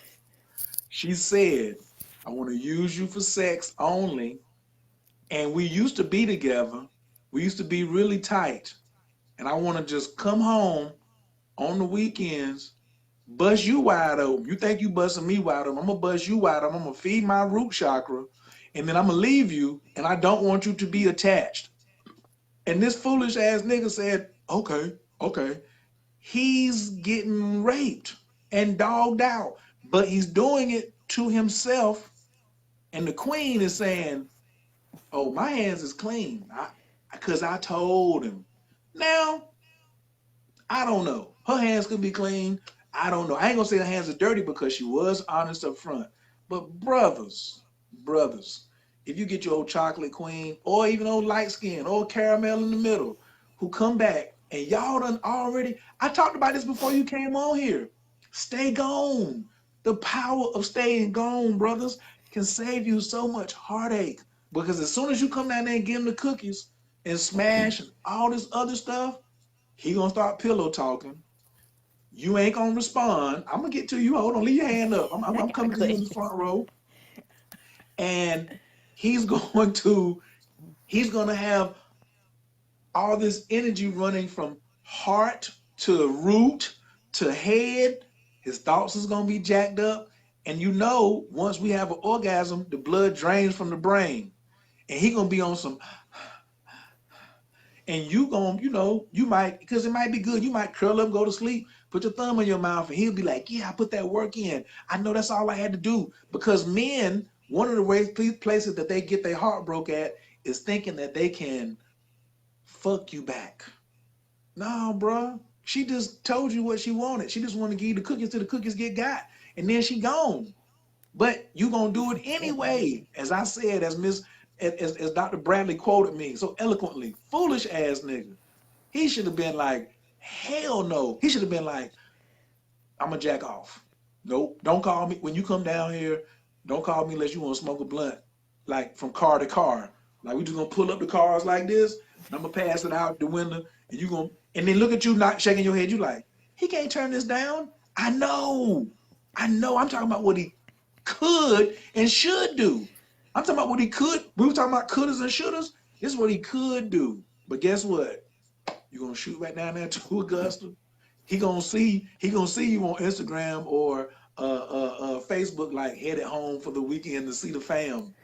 She said, I want to use you for sex only. And we used to be together. We used to be really tight. And I want to just come home on the weekends, bust you wide open. You think you busting me wide open. I'm going to bust you wide open. I'm going to feed my root chakra. And then I'm going to leave you. And I don't want you to be attached. And this foolish ass nigga said, okay, okay. He's getting raped and dogged out, but he's doing it to himself. And the queen is saying, "Oh, my hands is clean, because I told him." Now I don't know. Her hands could be clean. I don't know. I ain't gonna say her hands are dirty because she was honest up front. But brothers, if you get your old chocolate queen or even old light skin or caramel in the middle who come back and y'all done already, I talked about this before you came on here. Stay gone. The power of staying gone, brothers, can save you so much heartache. Because as soon as you come down there and give him the cookies and smash and all this other stuff, he gonna start pillow talking. You ain't gonna respond. I'm gonna get to you. Hold on, leave your hand up. I'm, I'm, I I'm got a coming to you in the question. front row. And he's going to he's gonna have all this energy running from heart to root to head. His thoughts is gonna be jacked up. And once we have an orgasm, the blood drains from the brain. And he gonna be on some, and you gonna, you might, because it might be good. You might curl up, go to sleep, put your thumb in your mouth, and he'll be like, "Yeah, I put that work in. I know that's all I had to do." Because men, one of the ways places that they get their heart broke at is thinking that they can fuck you back. No, bro. She just told you what she wanted. She just wanted to give you the cookies till the cookies get got, and then she gone. But you gonna do it anyway. As I said, as Dr. Bradley quoted me so eloquently, foolish ass nigga. He should have been like, hell no. He should have been like, I'm gonna jack off. Nope. Don't call me when you come down here. Don't call me unless you want to smoke a blunt, like from car to car. Like we just gonna pull up the cars like this, and I'm gonna pass it out the window, and you gonna and then look at you not shaking your head. You like, he can't turn this down. I know. I know. I'm talking about what he could and should do. I'm talking about what he could. We were talking about couldas and shouldas. This is what he could do. But guess what? You're gonna shoot right down there to Augusta. He gonna see you on Instagram or Facebook, like headed home for the weekend to see the fam.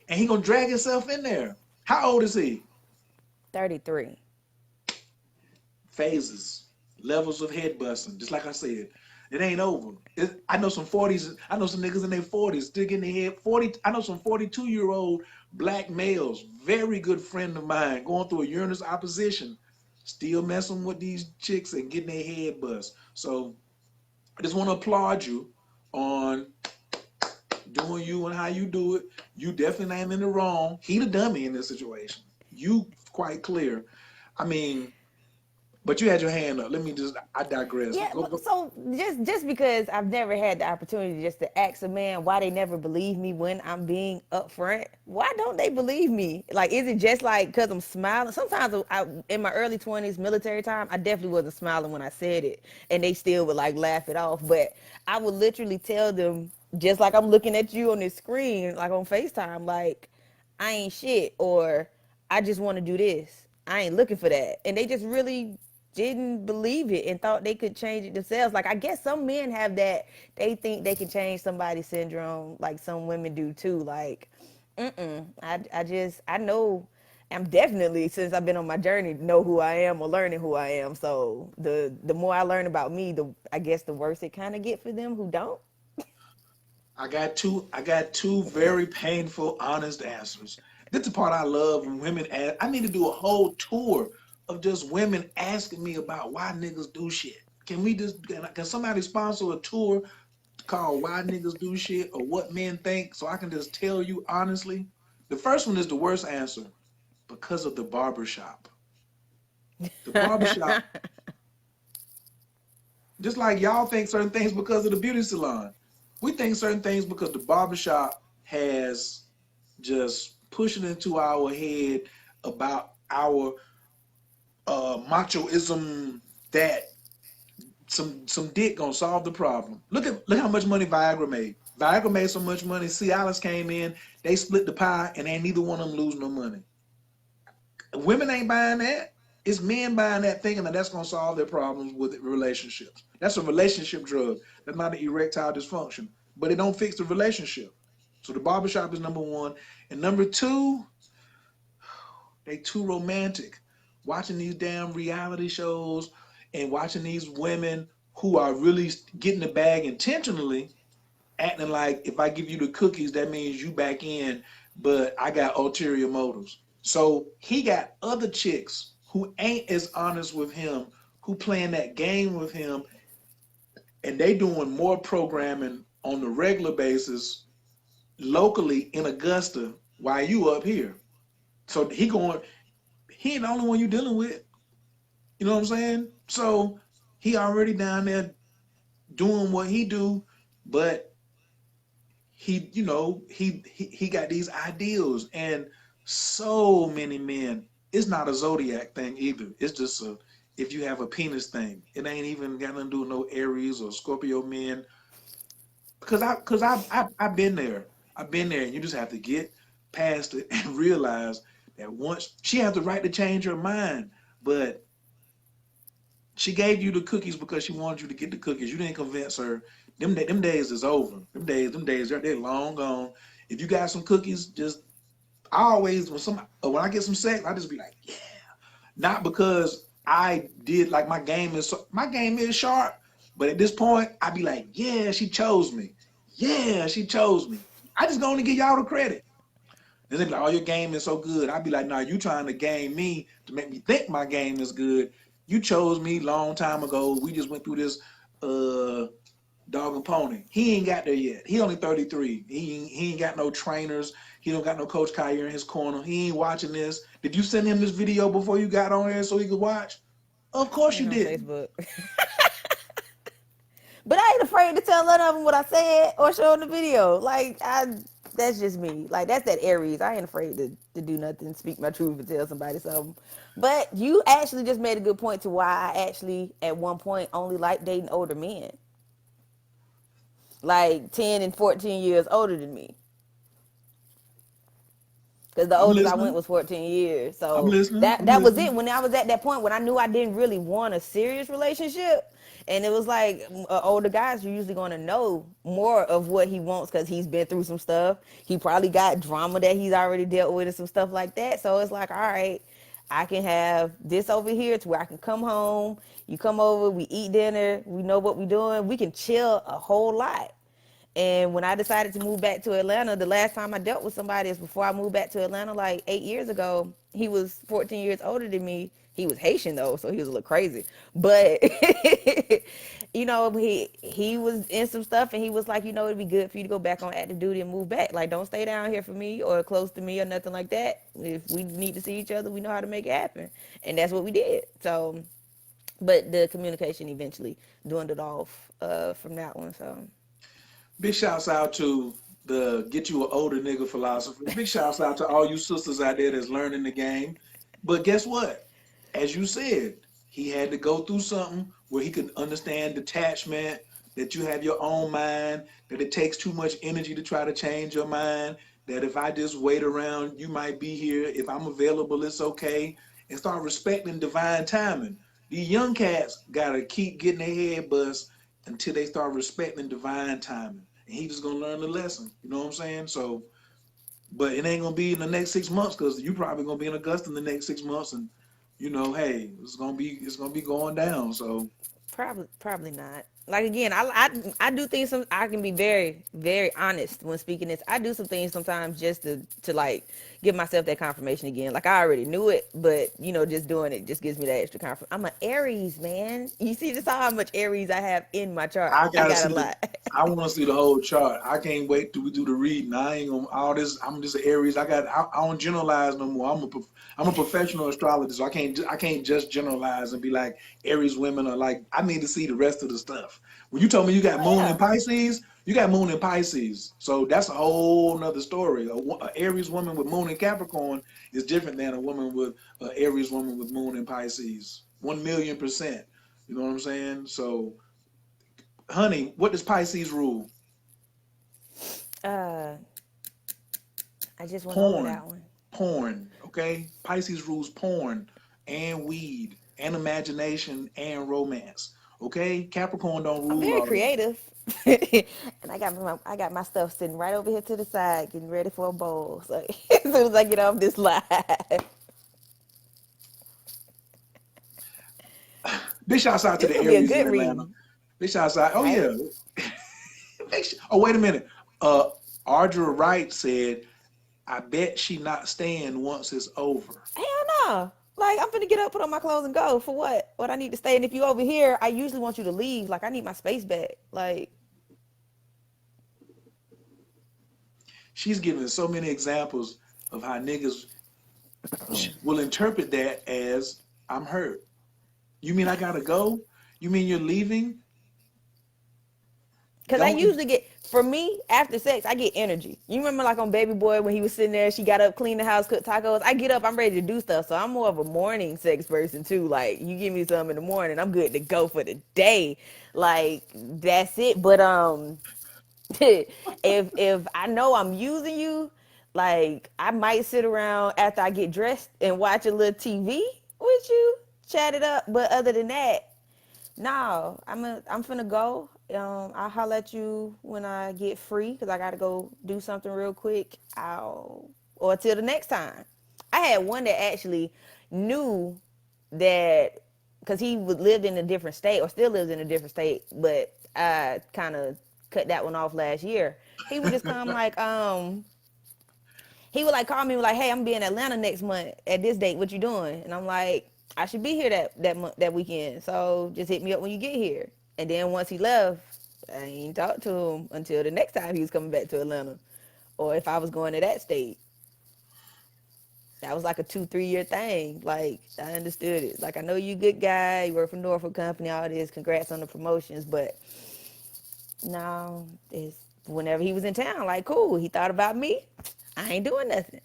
And he gonna drag himself in there. How old is he? 33. Phases, levels of head busting. Just like I said, it ain't over. I know some 40s. I know some niggas in their 40s still getting their head. 40. I know some 42-year-old black males, very good friend of mine, going through a Uranus opposition, still messing with these chicks and getting their head bust. So I just want to applaud you on doing you and how you do it. You definitely ain't in the wrong. He the dummy in this situation. You quite clear. I mean, but you had your hand up. I digress. Yeah, Go. so just because I've never had the opportunity just to ask a man why they never believe me when I'm being upfront, why don't they believe me? Like, is it just like because I'm smiling? Sometimes in my early 20s, military time, I definitely wasn't smiling when I said it, and they still would like laugh it off. But I would literally tell them, just like I'm looking at you on this screen, like on FaceTime, like, I ain't shit, or I just want to do this. I ain't looking for that. And they just really didn't believe it and thought they could change it themselves. Like I guess some men have that, they think they can change somebody's syndrome, like some women do too. Like, I know I'm definitely, since I've been on my journey, know who I am or learning who I am. So the more I learn about me, the I guess the worse it kind of get for them who don't. I got two very painful, honest answers. This is the part I love when women ask. I need to do a whole tour of just women asking me about why niggas do shit. Can somebody sponsor a tour called Why Niggas Do Shit or What Men Think so I can just tell you honestly? The first one is the worst answer because of the barbershop. The barbershop, just like y'all think certain things because of the beauty salon. We think certain things because the barbershop has just pushing into our head about our machoism that some dick gonna solve the problem. Look how much money Viagra made. Viagra made so much money. Cialis came in, they split the pie, and ain't neither one of them lose no money. Women ain't buying that. It's men buying that, thinking that that's gonna solve their problems with relationships. That's a relationship drug. That's not an erectile dysfunction, but it don't fix the relationship. So the barbershop is number one, and number two, they too romantic. Watching these damn reality shows and watching these women who are really getting the bag intentionally, acting like if I give you the cookies, that means you back in, but I got ulterior motives. So he got other chicks who ain't as honest with him, who playing that game with him, and they doing more programming on the regular basis locally in Augusta while you up here. So he ain't the only one you dealing with. You know what I'm saying? So he already down there doing what he do, but he got these ideals, and so many men. It's not a zodiac thing either. It's just a if you have a penis thing. It ain't even got nothing to do with no Aries or Scorpio men. Because I've been there. I've been there, and you just have to get past it and realize that once she has the right to change her mind, but she gave you the cookies because she wanted you to get the cookies. You didn't convince her. Them days is over. Them days they're long gone. If you got some cookies, just I always when I get some sex, I just be like, yeah. Not because I did like my game is sharp, but at this point I be like, yeah, she chose me. Yeah, she chose me. I just gonna give y'all the credit. And they be like, oh, your game is so good. I'd be like, nah, you trying to game me to make me think my game is good. You chose me long time ago. We just went through this uh dog and pony. He ain't got there yet. He only 33. He ain't got no trainers. He don't got no Coach Khayr in his corner. He ain't watching this. Did you send him this video before you got on here so he could watch? Of course you Ain't on didn't. Facebook. But I ain't afraid to tell none of them what I said or show them the video. That's just me. Like that's that Aries. I ain't afraid to do nothing, speak my truth, and tell somebody something. But you actually just made a good point to why I actually at one point only liked dating older men, like 10 and 14 years older than me. Because the I'm oldest I went listening. was 14 years. I'm So listening. that I'm that was it. listening. When I was at that point when I knew I didn't really want a serious relationship, and it was like older guys are usually going to know more of what he wants because he's been through some stuff. He probably got drama that he's already dealt with and some stuff like that. So it's like, all right, I can have this over here to where I can come home. You come over, we eat dinner, we know what we're doing. We can chill a whole lot. And when I decided to move back to Atlanta, the last time I dealt with somebody is before I moved back to Atlanta, like 8 years ago. He was 14 years older than me. He was Haitian though, so he was a little crazy. But he was in some stuff, and he was like, it'd be good for you to go back on active duty and move back. Like, don't stay down here for me or close to me or nothing like that. If we need to see each other, we know how to make it happen, and that's what we did. So, but the communication eventually dwindled off from that one. So. Big shouts out to the get you an older nigga philosophy. Big shouts out to all you sisters out there that's learning the game. But guess what? As you said, he had to go through something where he could understand detachment, that you have your own mind, that it takes too much energy to try to change your mind, that if I just wait around, you might be here. If I'm available, it's okay. And start respecting divine timing. These young cats gotta keep getting their head bust until they start respecting divine timing. And he just gonna learn the lesson. You know what I'm saying? So, but it ain't gonna be in the next 6 months because you probably gonna be in Augusta in the next 6 months, and hey, it's gonna be going down. So Probably not. Like again, I do things. I can be very very honest when speaking this. I do some things sometimes just to like give myself that confirmation again. Like I already knew it, but just doing it just gives me that extra confidence. I'm an Aries, man. You see just how much Aries I have in my chart. I I gotta got a see the. lot. I want to see the whole chart. I can't wait till we do the reading. I ain't gonna all this. I'm just an Aries. I don't generalize no more. I'm a professional astrologist. So I can't just generalize and be like Aries women are like. I need to see the rest of the stuff. When you told me you got Oh Moon in yeah. Pisces, you got Moon in Pisces. So that's a whole nother story. A Aries woman with Moon in Capricorn is different than a woman with Aries woman with Moon in Pisces. 1,000,000%. You know what I'm saying? So honey, what does Pisces rule? Uh, I just went over Porn. that one. Porn. Okay? Pisces rules porn and weed and imagination and romance. Okay? Capricorn don't I'm rule very all that. creative, and I got my stuff sitting right over here to the side, getting ready for a bowl. So as soon as I get off this live, Big shouts out to this the gonna be a Aries in good Atlanta. reading, Big shouts out. Oh right? yeah. Oh, wait a minute. Uh Ardra Wright said, I bet she not staying once it's over. Hell no. Like I'm finna get up, put on my clothes, and go for what? What I need to stay. And if you over here, I usually want you to leave. Like I need my space back. Like She's giving so many examples of how niggas will interpret that as I'm hurt. You mean I gotta go? You mean you're leaving? Cause I Don't you? usually get, for me, after sex, I get energy. You remember like on Baby Boy when he was sitting there, she got up, cleaned the house, cooked tacos. I get up, I'm ready to do stuff. So I'm more of a morning sex person too. Like you give me some in the morning, I'm good to go for the day. Like that's it. But if I know I'm using you, like I might sit around after I get dressed and watch a little TV with you, chat it up. But other than that, no, I'm finna go. I'll holler at you when I get free because I gotta go do something real quick. Or till the next time. I had one that actually knew that because he lived in a different state or still lives in a different state, but I kind of cut that one off last year. He would just come like, he would like call me like, "Hey, I'm gonna be in Atlanta next month at this date. What you doing?" And I'm like, "I should be here that month, that weekend. So just hit me up when you get here." And then once he left, I ain't talked to him until the next time he was coming back to Atlanta, or if I was going to that state. That was like a 2 3 year thing. Like I understood it. Like I know you good guy. You work for Norfolk Company. All this. Congrats on the promotions, but no, it's whenever he was in town. Like cool. He thought about me. I ain't doing nothing.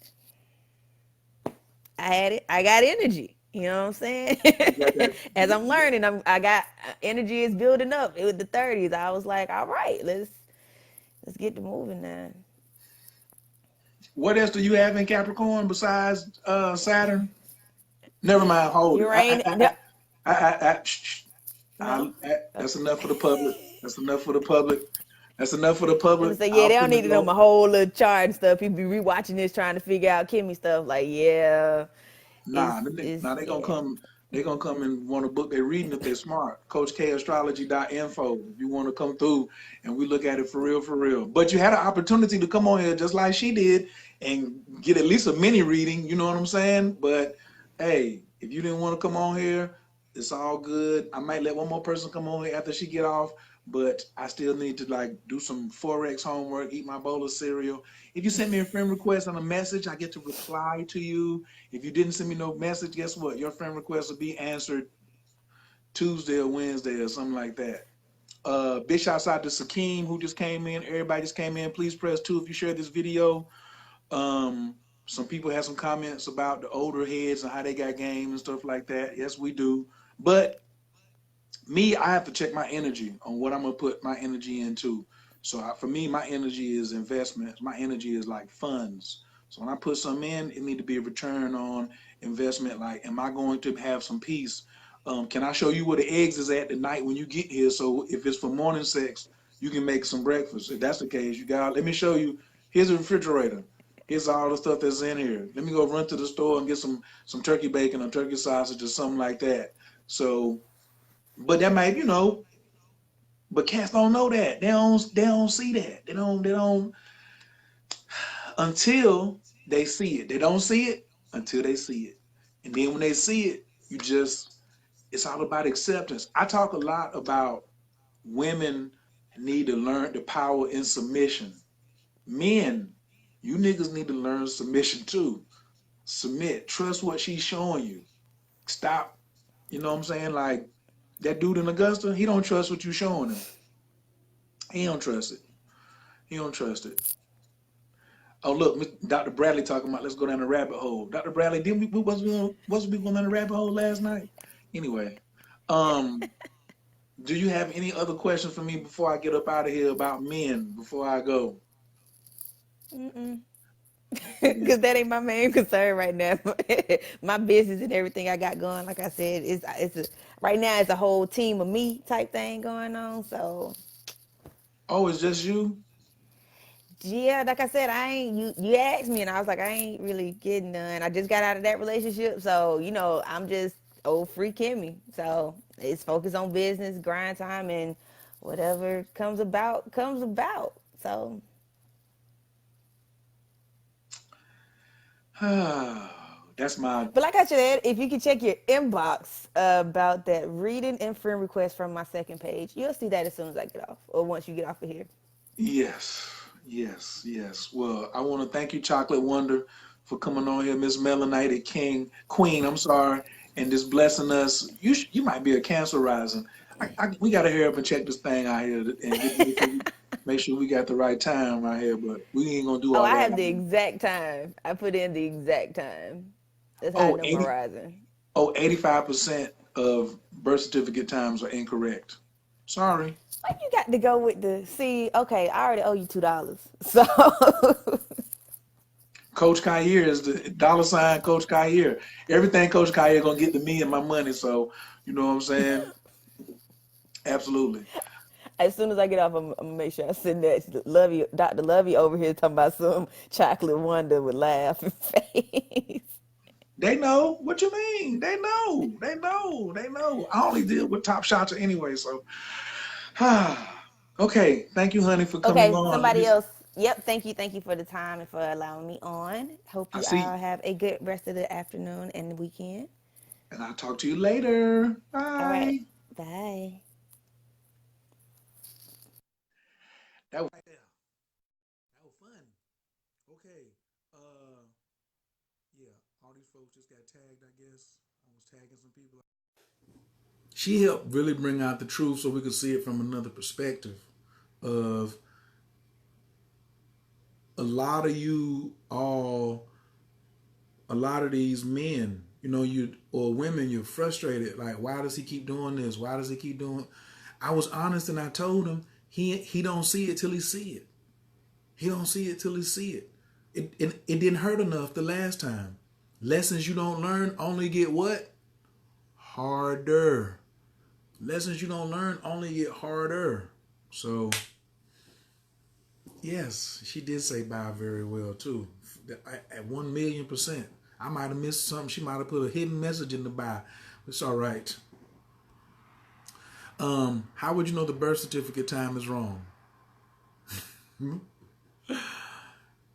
I had it. I got energy. You know what I'm saying? You got that? As I'm learning, I got energy is building up. It was the 30s. I was like, all right, let's get to moving now. What else do you have in Capricorn besides Saturn? Never mind. Hold it. Uranus, no, Shh, shh. no. That's Okay. enough for the public. That's enough for the public. That's enough for the I'm public. gonna say, yeah, I'm they don't finna need to know go. my whole little chart and stuff. People be rewatching this trying to figure out Kimmy stuff. Like, yeah, Nah, is nah, they gonna yeah. come. They gonna come and want a book they're reading if they're smart. CoachKAstrology.info. If you want to come through and we look at it for real, for real. But you had an opportunity to come on here just like she did and get at least a mini reading. You know what I'm saying? But hey, if you didn't want to come on here, it's all good. I might let one more person come on here after she get off. But I still need to like do some forex homework, eat my bowl of cereal. If you send me a friend request on a message, I get to reply to you. If you didn't send me no message, guess what? Your friend request will be answered Tuesday or Wednesday or something like that. Big shouts out to Sakeem who just came in. Everybody just came in. Please press 2 if you share this video. Some people have some comments about the older heads and how they got game and stuff like that. Yes, we do. But me, I have to check my energy on what I'm gonna put my energy into. So for me, my energy is investments. My energy is like funds. So when I put some in, it need to be a return on investment. Like, am I going to have some peace Can I show you where the eggs is at tonight when you get here? So if it's for morning sex, you can make some breakfast. If that's the case, you got. Let me show you. Here's a refrigerator. Here's all the stuff that's in here. Let me go run to the store and get some turkey bacon or turkey sausage or something like that. So, but that might, but cats don't know that. They don't see that. They don't until they see it. They don't see it until they see it. And then when they see it, it's all about acceptance. I talk a lot about women need to learn the power in submission. Men, you niggas need to learn submission too. Submit. Trust what she's showing you. Stop. You know what I'm saying? Like that dude in Augusta, he don't trust what you showing him. He don't trust it. He don't trust it. Oh look, Dr. Bradley talking about let's go down the rabbit hole. Dr. Bradley, didn't we wasn't we going down the rabbit hole last night? Anyway, um, do you have any other questions for me before I get up out of here about men before I go? Mm-mm. Yeah. Because that ain't my main concern right now. My business and everything I got going, like I said, right now it's a whole team of me type thing going on. So Oh, it's just you? yeah, like I said, I ain't you asked me and I was like, I ain't really getting none. I just got out of that relationship, so I'm just old free Kimmy. So it's focused on business, grind time, and whatever comes about comes about. So That's my but like I said, if you can check your inbox about that reading and friend request from my second page, you'll see that as soon as I get off or once you get off of here. yes, yes, yes. Well, I want to thank you, Chocolate Wonder, for coming on here, Miss Melanated Queen. I'm sorry, and just blessing us. You might be a cancer rising. We got to hurry up and check this thing out here and make sure we got the right time right here. But we ain't gonna do Oh, all I that. have the exact time. I put in the exact time. That's how I Oh, know my 80, rising. 85% of birth certificate times are incorrect. Sorry. Why you got to go with the see? Okay, I already owe you $2, so Coach Khayr is the dollar sign Coach Khayr. Everything Coach Khayr gonna get to me and my money. So you know what I'm saying? Absolutely. as soon as I get off, I'm gonna make sure I send that Lovey, Dr. Lovey over here talking about some chocolate wonder with laughing face. They know what you mean. They know. They know. They know. I only deal with top shots anyway. So, okay. Thank you, honey, for coming Okay, on. Let me. somebody else. Yep, thank you for the time and for allowing me on. Hope I you see, all have a good rest of the afternoon and the weekend. and I'll talk to you later. All right, Bye. bye. That was right there. That was fun. Okay. Yeah. All these folks just got tagged. I guess I was tagging some people. She helped really bring out the truth so we could see it from another perspective of a lot of you all, a lot of these men, you or women, you're frustrated. Like, why does he keep doing this? Why does he keep doing? I was honest and I told him he don't see it till he see it. He don't see it till he see it. It didn't hurt enough the last time. Lessons you don't learn only get what? Harder. Lessons you don't learn only get harder. So, yes, she did say bye very well too. At 1,000,000%. I might have missed something. She might have put a hidden message in the bye. It's all right. How would you know the birth certificate time is wrong?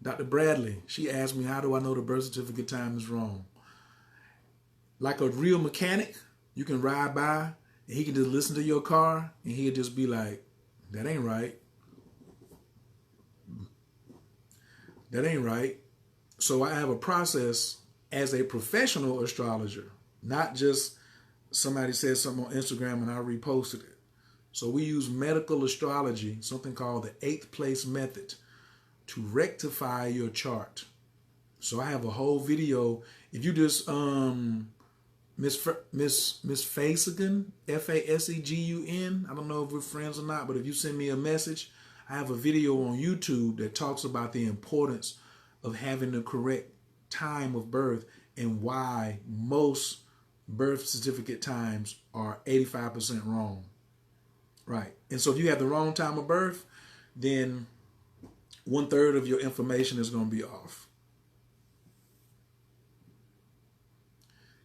Dr. Bradley, she asked me, how do I know the birth certificate time is wrong? Like a real mechanic, you can ride by and he can just listen to your car and he'll just be like, that ain't right. That ain't right. So I have a process as a professional astrologer, not just somebody said something on Instagram and I reposted it. So we use medical astrology, something called the eighth place method, to rectify your chart. So I have a whole video. If you just Miss Fasegun, Fasegun. I don't know if we're friends or not, but if you send me a message, I have a video on YouTube that talks about the importance of having the correct time of birth and why most birth certificate times are 85% wrong. Right. And so if you have the wrong time of birth, then 1/3 of your information is going to be off.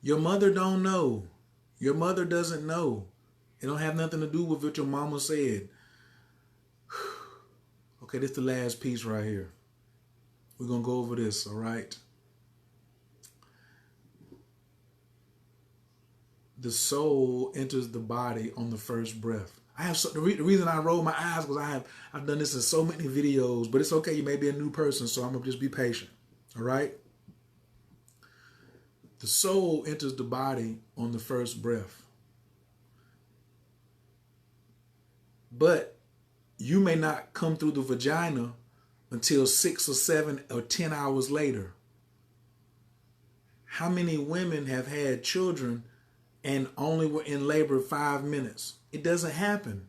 Your mother don't know. Your mother doesn't know. It don't have nothing to do with what your mama said. Okay, this is the last piece right here. We're going to go over this, all right? The soul enters the body on the first breath. The reason I roll my eyes because I've done this in so many videos, but it's okay. You may be a new person, so I'm going to just be patient, all right? The soul enters the body on the first breath. But you may not come through the vagina until 6 or 7 or 10 hours later. How many women have had children and only were in labor 5 minutes? It doesn't happen.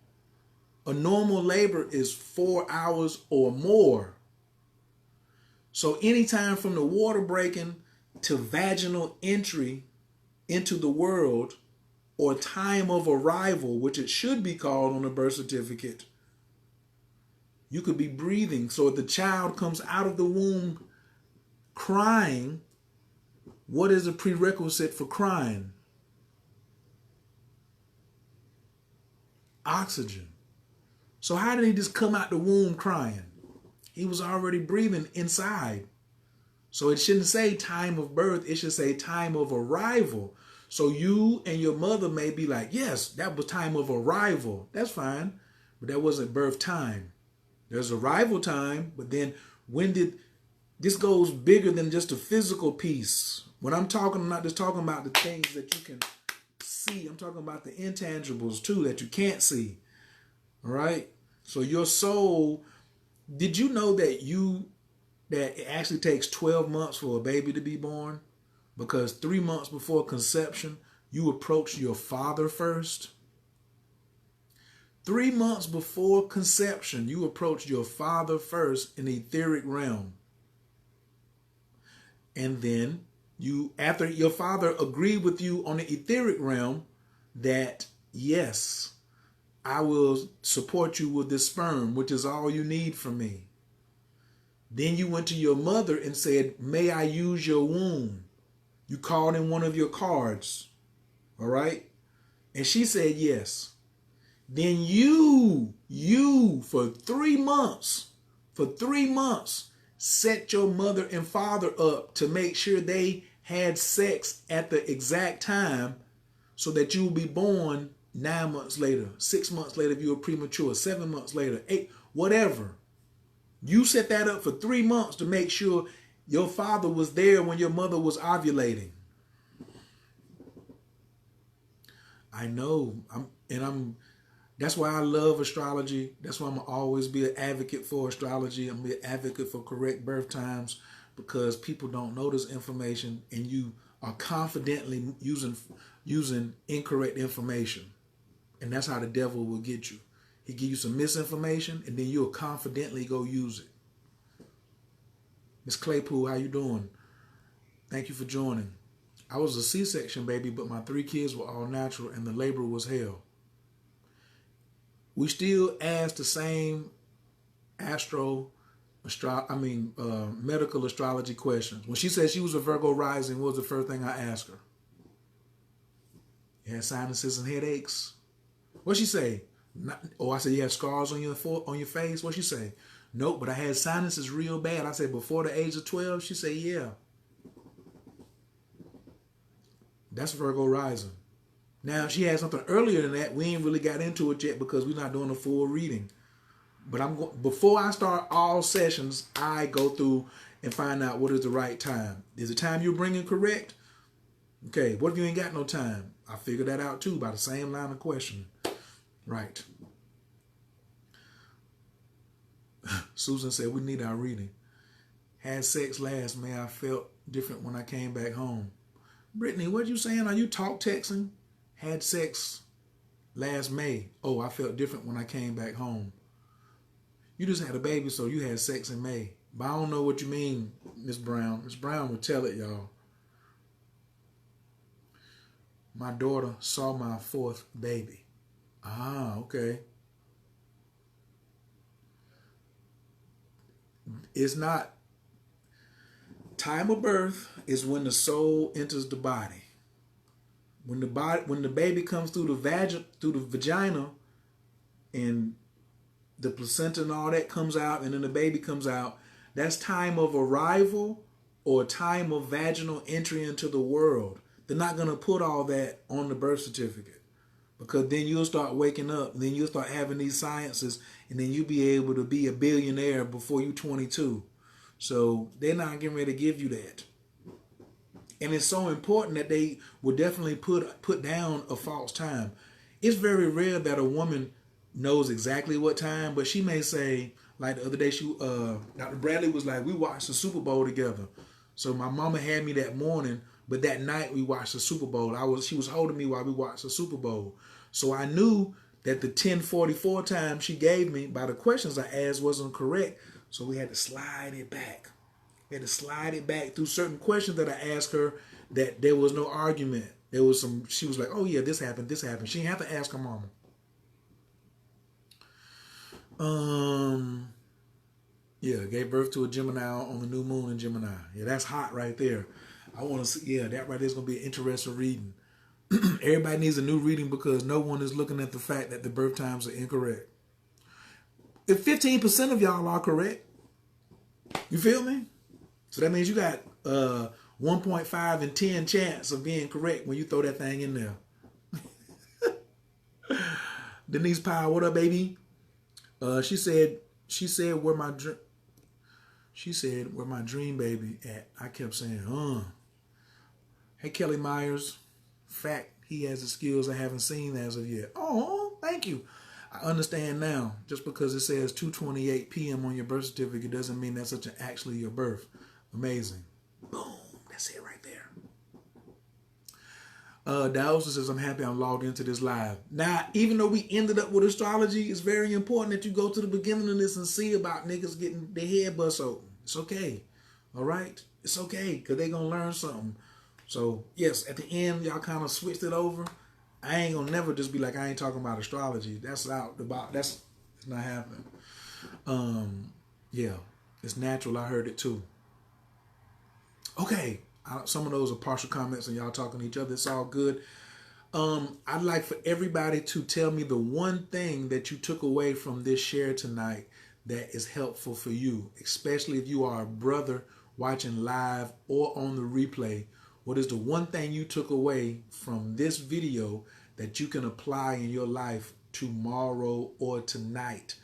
A normal labor is 4 hours or more. So anytime from the water breaking to vaginal entry into the world, or time of arrival, which it should be called on a birth certificate, you could be breathing. So if the child comes out of the womb crying, what is the prerequisite for crying? Oxygen. So how did he just come out the womb crying? He was already breathing inside. So it shouldn't say time of birth. It should say time of arrival. So you and your mother may be like, yes, that was time of arrival. That's fine. But that wasn't birth time. There's arrival time. But then when did this goes bigger than just a physical piece? When I'm talking, I'm not just talking about the things that you can see. I'm talking about the intangibles too that you can't see. All right. So your soul, did you know that it actually takes 12 months for a baby to be born? Because 3 months before conception, you approach your father first. 3 months before conception, you approach your father first in the etheric realm. And then after your father agreed with you on the etheric realm that, yes, I will support you with this sperm, which is all you need from me. Then you went to your mother and said, may I use your womb? You called in one of your cards, all right? And she said yes. Then you for 3 months, set your mother and father up to make sure they had sex at the exact time so that you will be born 9 months later, 6 months later if you were premature, 7 months later, 8, whatever. You set that up for 3 months to make sure your father was there when your mother was ovulating. I know. That's why I love astrology. That's why I'm going to always be an advocate for astrology. I'm going to be an advocate for correct birth times, because people don't know this information and you are confidently using incorrect information. And that's how the devil will get you. He give you some misinformation and then you'll confidently go use it. Miss Claypool, how you doing? Thank you for joining. I was a C-section baby, but my 3 kids were all natural and the labor was hell. We still ask the same medical astrology questions. When she said she was a Virgo rising, what was the first thing I asked her? You had sinuses and headaches? What'd she say? I said, you have scars on your face? What'd she say? Nope, but I had sinuses real bad. I said, before the age of 12? She said, yeah. That's Virgo rising. Now, she had something earlier than that. We ain't really got into it yet because we're not doing a full reading. But before I start all sessions, I go through and find out what is the right time. Is the time you're bringing correct? Okay, what if you ain't got no time? I figured that out too by the same line of questioning. Right. Susan said, we need our reading. Had sex last May. I felt different when I came back home. Brittany, what you saying? Are you talk texting? Had sex last May. Oh, I felt different when I came back home. You just had a baby, so you had sex in May. But I don't know what you mean, Miss Brown. Miss Brown will tell it, y'all. My daughter saw my fourth baby. Ah, okay. It's not time of birth is when the soul enters the body. When the baby comes through the vagina, and the placenta and all that comes out, and then the baby comes out, that's time of arrival or time of vaginal entry into the world. They're not going to put all that on the birth certificate, because then you'll start waking up, and then you'll start having these sciences, and then you'll be able to be a billionaire before you're 22. So they're not getting ready to give you that. And it's so important that they will definitely put down a false time. It's very rare that a woman knows exactly what time, but she may say, like the other day, Dr. Bradley was like, we watched the Super Bowl together. So my mama had me that morning, but that night we watched the Super Bowl. She was holding me while we watched the Super Bowl. So I knew that the 10:44 time she gave me by the questions I asked wasn't correct. So we had to slide it back. We had to slide it back through certain questions that I asked her, that there was no argument. There was some, she was like, oh yeah, this happened, this happened. She didn't have to ask her mama. Yeah, gave birth to a Gemini on the new moon in Gemini. Yeah, that's hot right there. I want to see, yeah, that right there is going to be an interesting reading. Everybody needs a new reading because no one is looking at the fact that the birth times are incorrect. If 15% of y'all are correct, you feel me? So that means you got 1.5 and 10 chance of being correct when you throw that thing in there. Denise Powell, what up, baby? She said where my dream baby at. I kept saying, Hey, Kelly Myers. Fact, he has the skills I haven't seen as of yet. Oh, thank you. I understand now. Just because it says 2:28 p.m. on your birth certificate doesn't mean that's actually your birth. Amazing. Boom. That's it right there. Dowsa says, I'm happy I'm logged into this live. Now, even though we ended up with astrology, it's very important that you go to the beginning of this and see about niggas getting their head bust open. It's okay. All right? It's okay, because they're going to learn something. So, yes, at the end, y'all kind of switched it over. I ain't going to never just be like, I ain't talking about astrology. That's out the box. That's not happening. Yeah, it's natural. I heard it too. Okay. Some of those are partial comments and y'all talking to each other. It's all good. I'd like for everybody to tell me the one thing that you took away from this share tonight that is helpful for you, especially if you are a brother watching live or on the replay. What is the one thing you took away from this video that you can apply in your life tomorrow or tonight?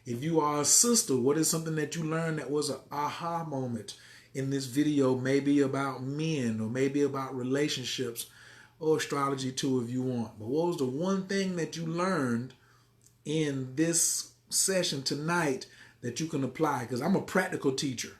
If you are a sister, what is something that you learned that was an aha moment in this video, maybe about men or maybe about relationships or astrology too if you want. But what was the one thing that you learned in this session tonight that you can apply? Because I'm a practical teacher.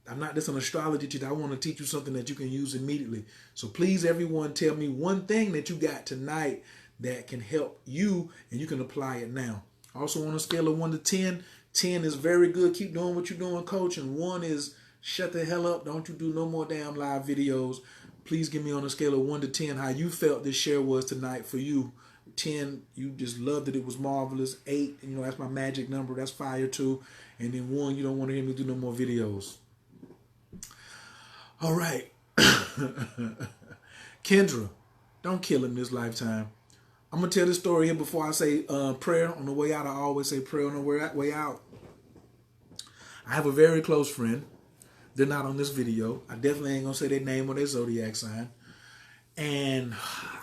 I'm not just an astrology teacher. I want to teach you something that you can use immediately. So please, everyone, tell me one thing that you got tonight that can help you and you can apply it now. Also, on a scale of 1 to 10, 10 is very good. Keep doing what you're doing, coach. And 1 is shut the hell up. Don't you do no more damn live videos. Please give me on a scale of 1 to 10 how you felt this share was tonight for you. 10, you just loved it. It was marvelous. 8, that's my magic number. That's fire too. And then 1, you don't want to hear me do no more videos. All right. Kendra, don't kill him this lifetime. I'm going to tell this story here before I say prayer on the way out. I always say prayer on the way out. I have a very close friend. They're not on this video. I definitely ain't going to say their name or their zodiac sign. And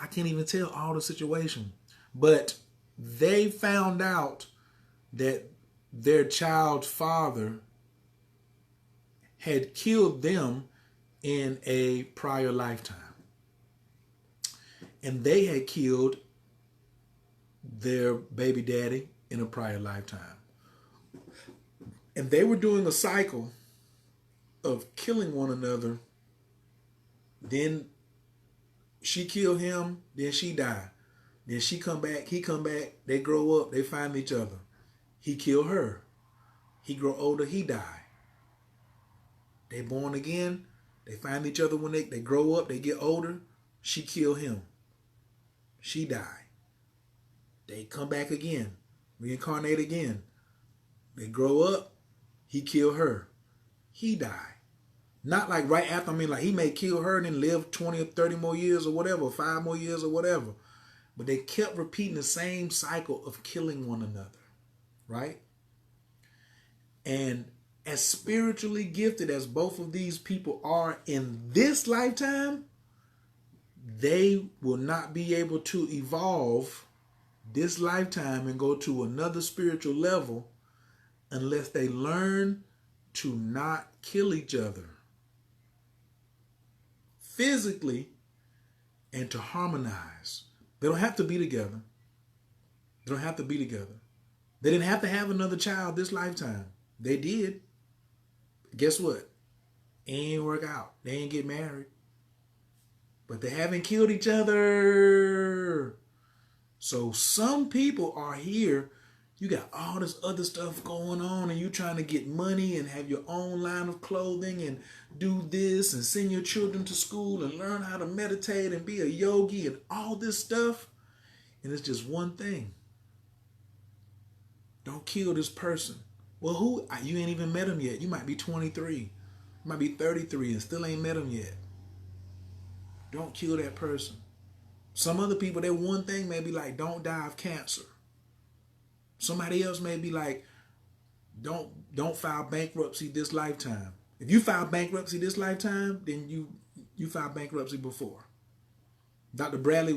I can't even tell all the situation. But they found out that their child's father had killed them in a prior lifetime. And they had killed their baby daddy in a prior lifetime. And they were doing a cycle of killing one another. Then she killed him, then she died. Then she come back, he come back, they grow up, they find each other. He killed her. He grow older, he die. They born again, they find each other when they grow up, they get older. She kill him. she die. They come back again, reincarnate again. They grow up, he kill her. He die. Not like right after, I mean like he may kill her and then live 20 or 30 more years or whatever, 5 more years or whatever. But they kept repeating the same cycle of killing one another, right? And as spiritually gifted as both of these people are in this lifetime, they will not be able to evolve this lifetime and go to another spiritual level unless they learn to not kill each other physically and to harmonize. They don't have to be together. They don't have to be together. They didn't have to have another child this lifetime. They did. Guess what? It ain't work out. They ain't get married. But they haven't killed each other. So some people are here. You got all this other stuff going on and you trying to get money and have your own line of clothing and do this and send your children to school and learn how to meditate and be a yogi and all this stuff. And it's just one thing. Don't kill this person. Well, who? You ain't even met him yet. You might be 23. You might be 33 and still ain't met him yet. Don't kill that person. Some other people, their one thing may be like, don't die of cancer. Somebody else may be like, don't file bankruptcy this lifetime. If you file bankruptcy this lifetime, then you filed bankruptcy before. Dr. Bradley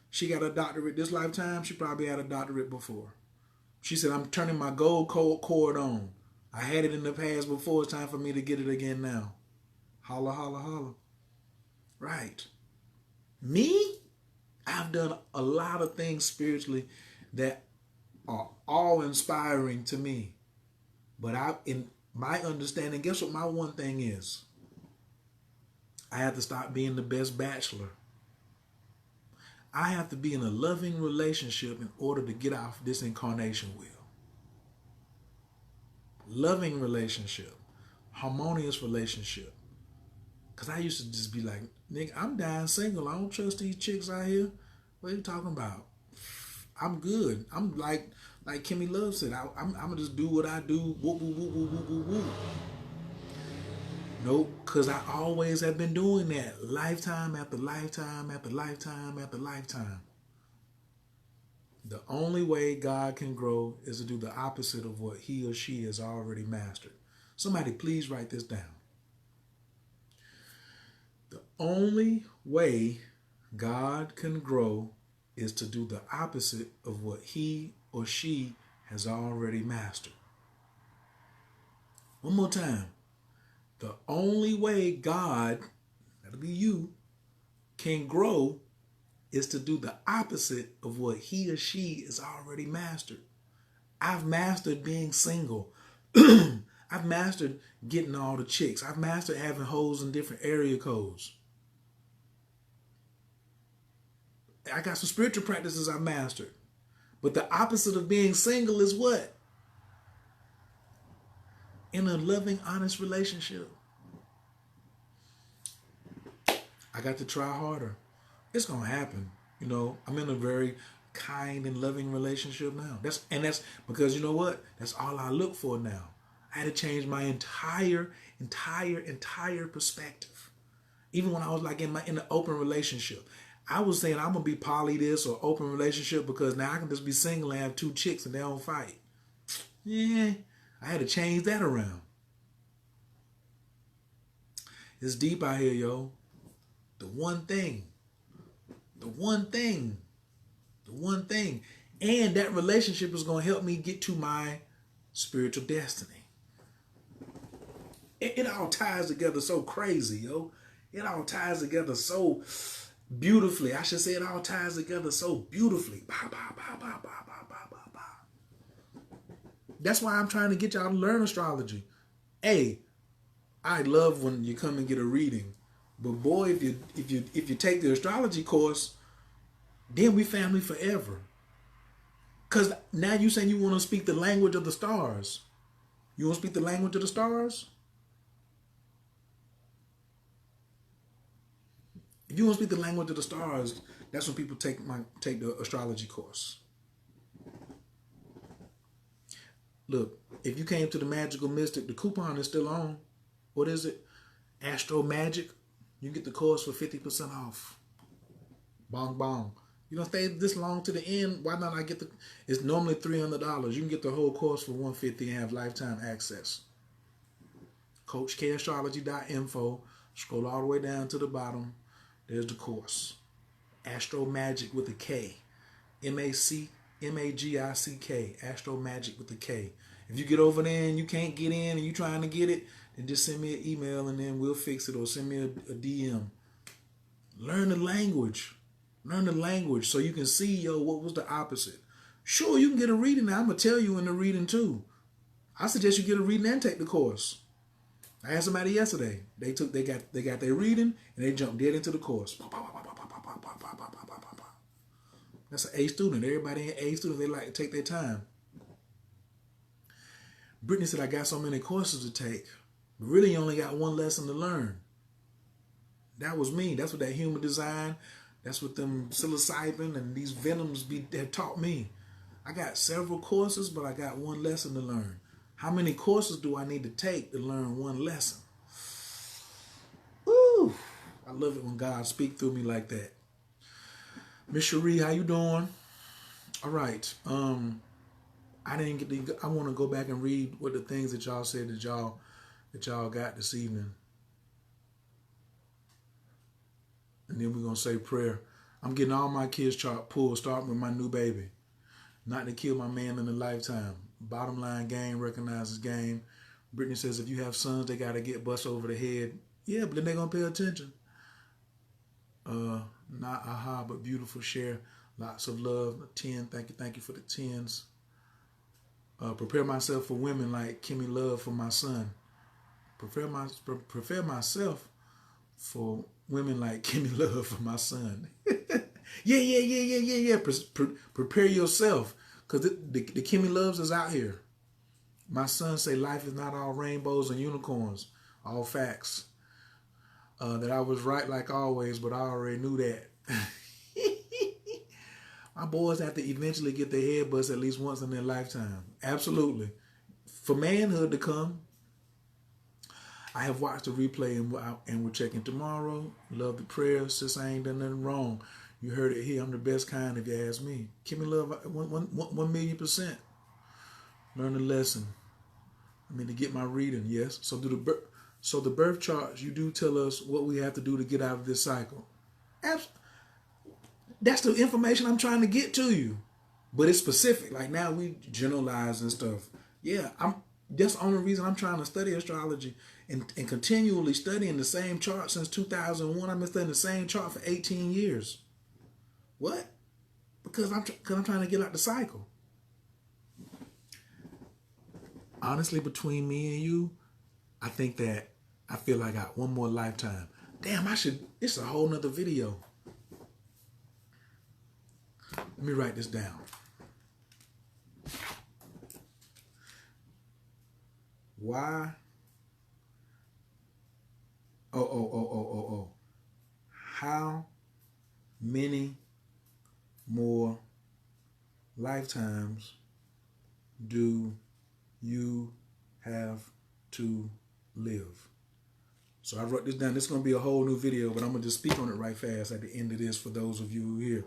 she got a doctorate this lifetime. She probably had a doctorate before. She said, I'm turning my gold cord on. I had it in the past before. It's time for me to get it again now. Holla, holla, holla. Right. Me? I've done a lot of things spiritually that are awe-inspiring to me. But in my understanding, guess what my one thing is? I have to stop being the best bachelor. I have to be in a loving relationship in order to get off this incarnation wheel. Loving relationship. Harmonious relationship. Because I used to just be like, nigga, I'm dying single. I don't trust these chicks out here. What are you talking about? I'm good. I'm like Kimmy Love said, I'm going to just do what I do. Whoop, whoop, whoop, whoop, whoop, whoop, whoop. Nope, because I always have been doing that. Lifetime after lifetime after lifetime after lifetime. The only way God can grow is to do the opposite of what he or she has already mastered. Somebody please write this down. The only way God can grow is to do the opposite of what he or she has already mastered. One more time. The only way God, that'll be you, can grow is to do the opposite of what he or she has already mastered. I've mastered being single. I've mastered getting all the chicks. I've mastered having hoes in different area codes. I got some spiritual practices I mastered. But the opposite of being single is what? In a loving, honest relationship. I got to try harder. It's going to happen. You know, I'm in a very kind and loving relationship now. That's because you know what? That's all I look for now. I had to change my entire perspective. Even when I was like in an open relationship. I was saying I'm going to be poly this or open relationship because now I can just be single and have 2 chicks and they don't fight. Yeah, I had to change that around. It's deep out here, yo. The one thing. And that relationship is going to help me get to my spiritual destiny. It all ties together so crazy, yo. It all ties together so beautifully. I should say it all ties together so beautifully. Bah, bah, bah, bah, bah, bah, bah, bah, bah. That's why I'm trying to get y'all to learn astrology. Hey, I love when you come and get a reading. But boy, if you take the astrology course, then we family forever. Because now you saying you want to speak the language of the stars. You want to speak the language of the stars? If you want to speak the language of the stars, That's when people take the astrology course. Look, if you came to the Magical Mystic, the coupon is still on. What is it? Astro Magic. You get the course for 50% off. Bong bong. You don't stay this long to the end. Why not I get the? It's normally $300. You can get the whole course for $150 and have lifetime access. CoachKastrology.info. Scroll all the way down to the bottom. There's the course. Astro Magic with a K. Magick. Astro Magic with a K. If you get over there and you can't get in and you trying to get it, then just send me an email and then we'll fix it, or send me a DM. Learn the language. Learn the language so you can see, what was the opposite. Sure, you can get a reading now. I'm going to tell you in the reading too. I suggest you get a reading and take the course. I asked somebody yesterday. They got their reading and they jumped dead into the course. That's an A student. Everybody in A students, they like to take their time. Brittany said, I got so many courses to take. But really, you only got one lesson to learn. That was me. That's what that human design, that's what them psilocybin and these venoms have taught me. I got several courses, but I got one lesson to learn. How many courses do I need to take to learn one lesson? Ooh, I love it when God speaks through me like that. Miss Cherie, how you doing? All right. I didn't get to. I want to go back and read what the things that y'all said that y'all got this evening, and then we're gonna say prayer. I'm getting all my kids chart pulled, starting with my new baby. Not to kill my man in a lifetime. Bottom line, game recognizes game. Brittany says if you have sons, they gotta get bust over the head. Yeah, but then they're gonna pay attention. Not aha, but beautiful share. Lots of love. 10. Thank you for the 10s. Prepare myself for women like Kimmy Love for my son. Prepare myself for women like Kimmy Love for my son. Yeah. Prepare yourself, because the Kimmy Loves is out here. My son say life is not all rainbows and unicorns. All facts. That I was right like always, but I already knew that. My boys have to eventually get their head bust at least once in their lifetime. Absolutely. For manhood to come. I have watched the replay and we're checking tomorrow. Love the prayers. Sis, I ain't done nothing wrong. You heard it here. I'm the best kind if you ask me. Kimmy Love, 1,000,000%. Learn the lesson. I mean, to get my reading, yes. So the birth charts, you do tell us what we have to do to get out of this cycle. That's the information I'm trying to get to you. But it's specific. Like now we generalize and stuff. Yeah, that's the only reason I'm trying to study astrology and continually studying the same chart since 2001. I've been studying the same chart for 18 years. What? Because I'm trying to get out the cycle. Honestly, between me and you, I feel like I got one more lifetime. Damn, it's a whole nother video. Let me write this down. Why? Oh. How many more lifetimes do you have to live? So I wrote this down. This is going to be a whole new video, but I'm going to just speak on it right fast at the end of this for those of you who are here.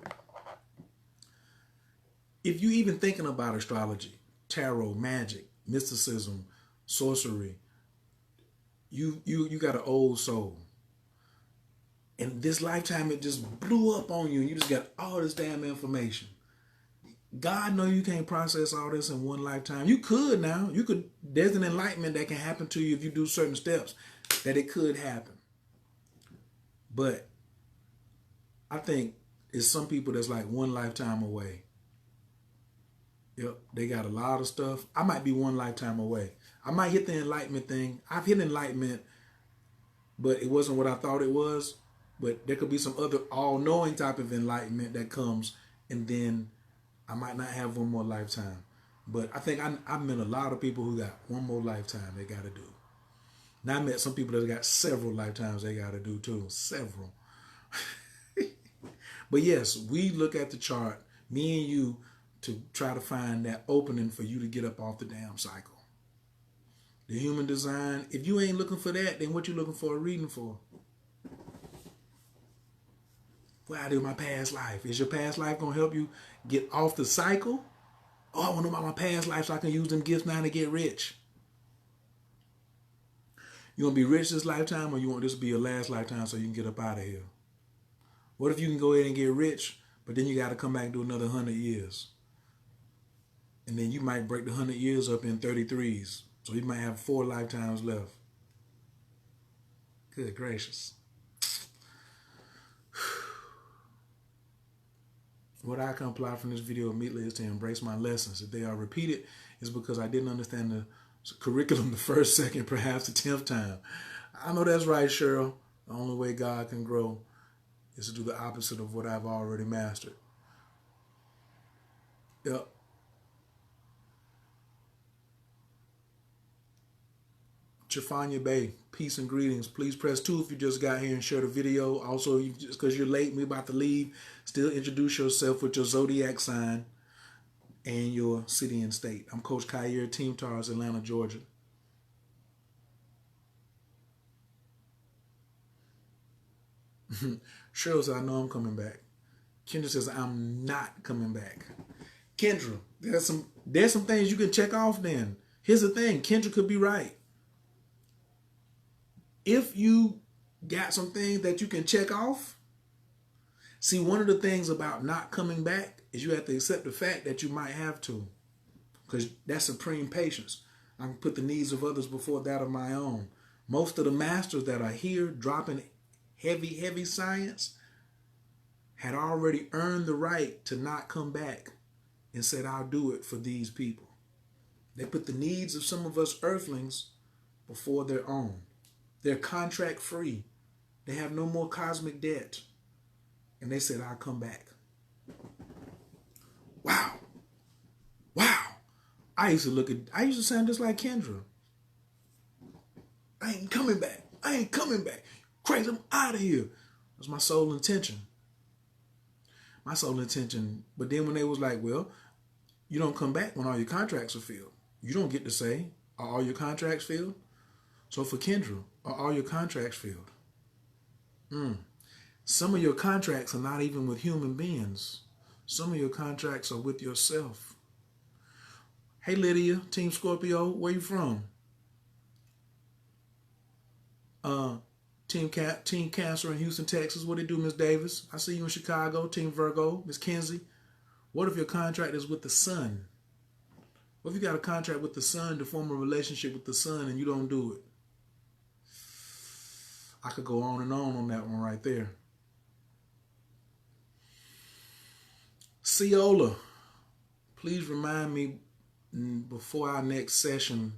If you even thinking about astrology, tarot, magic, mysticism, sorcery, you got an old soul. And this lifetime, it just blew up on you and you just got all this damn information. God know you can't process all this in one lifetime. You could now. There's an enlightenment that can happen to you if you do certain steps, that it could happen. But I think it's some people that's like one lifetime away. Yep, they got a lot of stuff. I might be one lifetime away. I might hit the enlightenment thing. I've hit enlightenment, but it wasn't what I thought it was. But there could be some other all-knowing type of enlightenment that comes, and then I might not have one more lifetime. But I think I've met a lot of people who got one more lifetime they got to do. Now I met some people that got several lifetimes they got to do too. Several. But yes, we look at the chart, me and you, to try to find that opening for you to get up off the damn cycle. The human design, if you ain't looking for that, then what you looking for a reading for? What I do my past life. Is your past life going to help you get off the cycle? Oh, I want to know about my past life so I can use them gifts now to get rich. You want to be rich this lifetime, or you want this to be your last lifetime so you can get up out of here? What if you can go ahead and get rich, but then you got to come back and do another 100 years? And then you might break the 100 years up in 33s. So you might have 4 lifetimes left. Good gracious. What I can apply from this video immediately is to embrace my lessons. If they are repeated, it's because I didn't understand the curriculum the first, second, perhaps the 10th time. I know that's right, Cheryl. The only way God can grow is to do the opposite of what I've already mastered. Yep. Chafanya Bay, peace and greetings. Please press 2 if you just got here and share the video. Also, just because you're late, we're about to leave, still introduce yourself with your zodiac sign and your city and state. I'm Coach Khayr, Team Tars, Atlanta, Georgia. Cheryl says, I know I'm coming back. Kendra says, I'm not coming back. Kendra, there's some things you can check off then. Here's the thing, Kendra could be right. If you got some things that you can check off, see, one of the things about not coming back is you have to accept the fact that you might have to, because that's supreme patience. I can put the needs of others before that of my own. Most of the masters that are here dropping heavy science had already earned the right to not come back and said, I'll do it for these people. They put the needs of some of us earthlings before their own. They're contract free. They have no more cosmic debt. And they said, I'll come back. Wow. I used to sound just like Kendra. I ain't coming back. Crazy, I'm out of here. That's my sole intention. But then when they was like, well, you don't come back when all your contracts are filled. You don't get to say, are all your contracts filled? So for Kendra, are all your contracts filled? Some of your contracts are not even with human beings. Some of your contracts are with yourself. Hey Lydia, Team Scorpio, where you from? Team Cancer in Houston, Texas. What do you do, Miss Davis? I see you in Chicago. Team Virgo, Miss Kenzie. What if your contract is with the sun? What if you got a contract with the sun to form a relationship with the sun and you don't do it? I could go on that one right there. Ciola, please remind me before our next session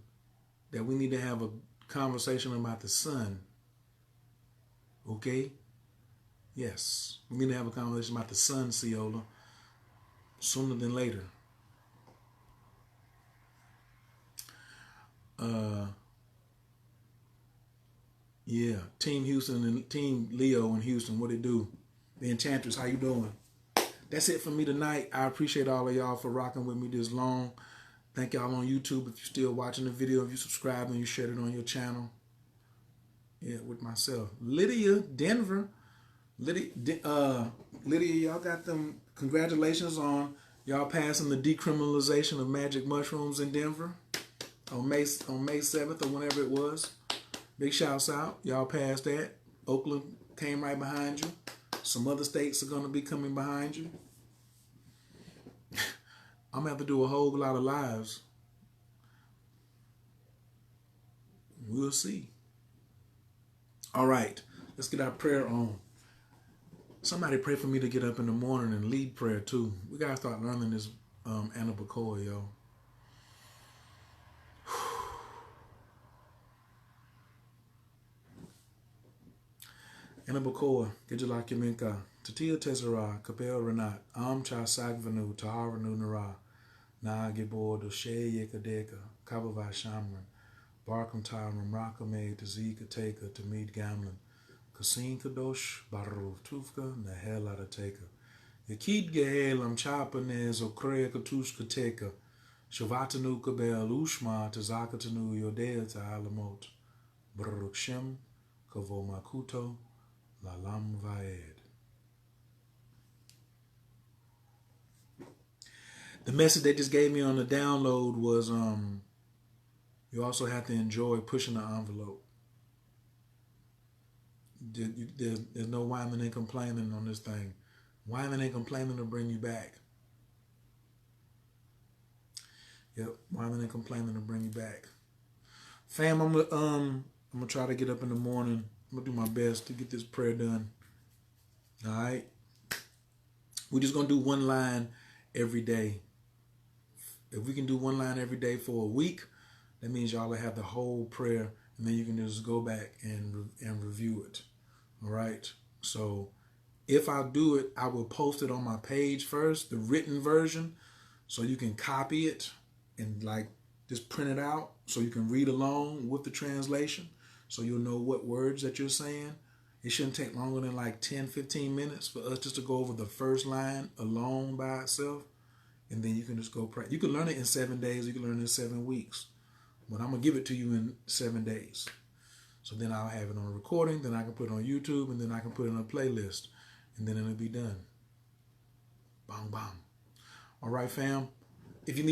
that we need to have a conversation about the sun. Okay? Yes. We need to have a conversation about the sun, Ciola. Sooner than later. Yeah. Team Houston and Team Leo in Houston, what it do? The Enchantress, how you doing? That's it for me tonight. I appreciate all of y'all for rocking with me this long. Thank y'all on YouTube if you're still watching the video, if you subscribe and you shared it on your channel. Yeah, with myself. Lydia, Denver. Lydia, y'all got them. Congratulations on y'all passing the decriminalization of magic mushrooms in Denver on May 7th or whenever it was. Big shouts out. Y'all passed that. Oakland came right behind you. Some other states are going to be coming behind you. I'm going to have to do a whole lot of lives. We'll see. All right. Let's get our prayer on. Somebody pray for me to get up in the morning and lead prayer too. We got to start learning this Anna Bacoa, yo. Anna Bacoa, Gijala Kiminka, Tatia Tezara, Kapel Renat, Cha Sagvanu, Taharanu Nara, Na Gibor, Doshe Yekadeka, Kabava Shamran, Barkam Taram, Rakame, Tazika Taker, Tamid Gamlin, Kasin Kadosh, Baruf Tufka, Nahel Adateka. Yakid gehelam chapanes o krea katushka teka. Shavatanu kabel ushma tazakatanu yodea ta'alamot. Baruch kavo makuto lalam vaed. The message they just gave me on the download was you also have to enjoy pushing the envelope. There's no whining and complaining on this thing. Whining and complaining will bring you back. Yep, whining and complaining will bring you back. Fam, I'm gonna try to get up in the morning. I'm gonna do my best to get this prayer done. All right. We're just gonna do one line every day. If we can do one line every day for a week, that means y'all will have the whole prayer, and then you can just go back and review it. All right. So if I do it, I will post it on my page first, the written version, so you can copy it and like just print it out so you can read along with the translation so you'll know what words that you're saying. It shouldn't take longer than like 10, 15 minutes for us just to go over the first line alone by itself. And then you can just go pray. You can learn it in 7 days. You can learn it in 7 weeks. But I'm going to give it to you in 7 days. So then I'll have it on a recording. Then I can put it on YouTube. And then I can put it on a playlist. And then it'll be done. Bang, bang. All right, fam. If you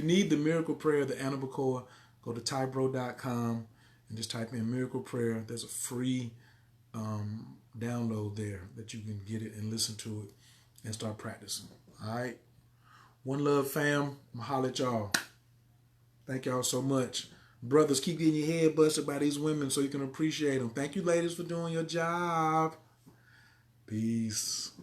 need the miracle prayer, the Annabelle Core, go to tybro.com and just type in miracle prayer. There's a free download there that you can get it and listen to it and start practicing. All right. One love, fam. I'm going to holler at y'all. Thank y'all so much. Brothers, keep getting your head busted by these women so you can appreciate them. Thank you, ladies, for doing your job. Peace.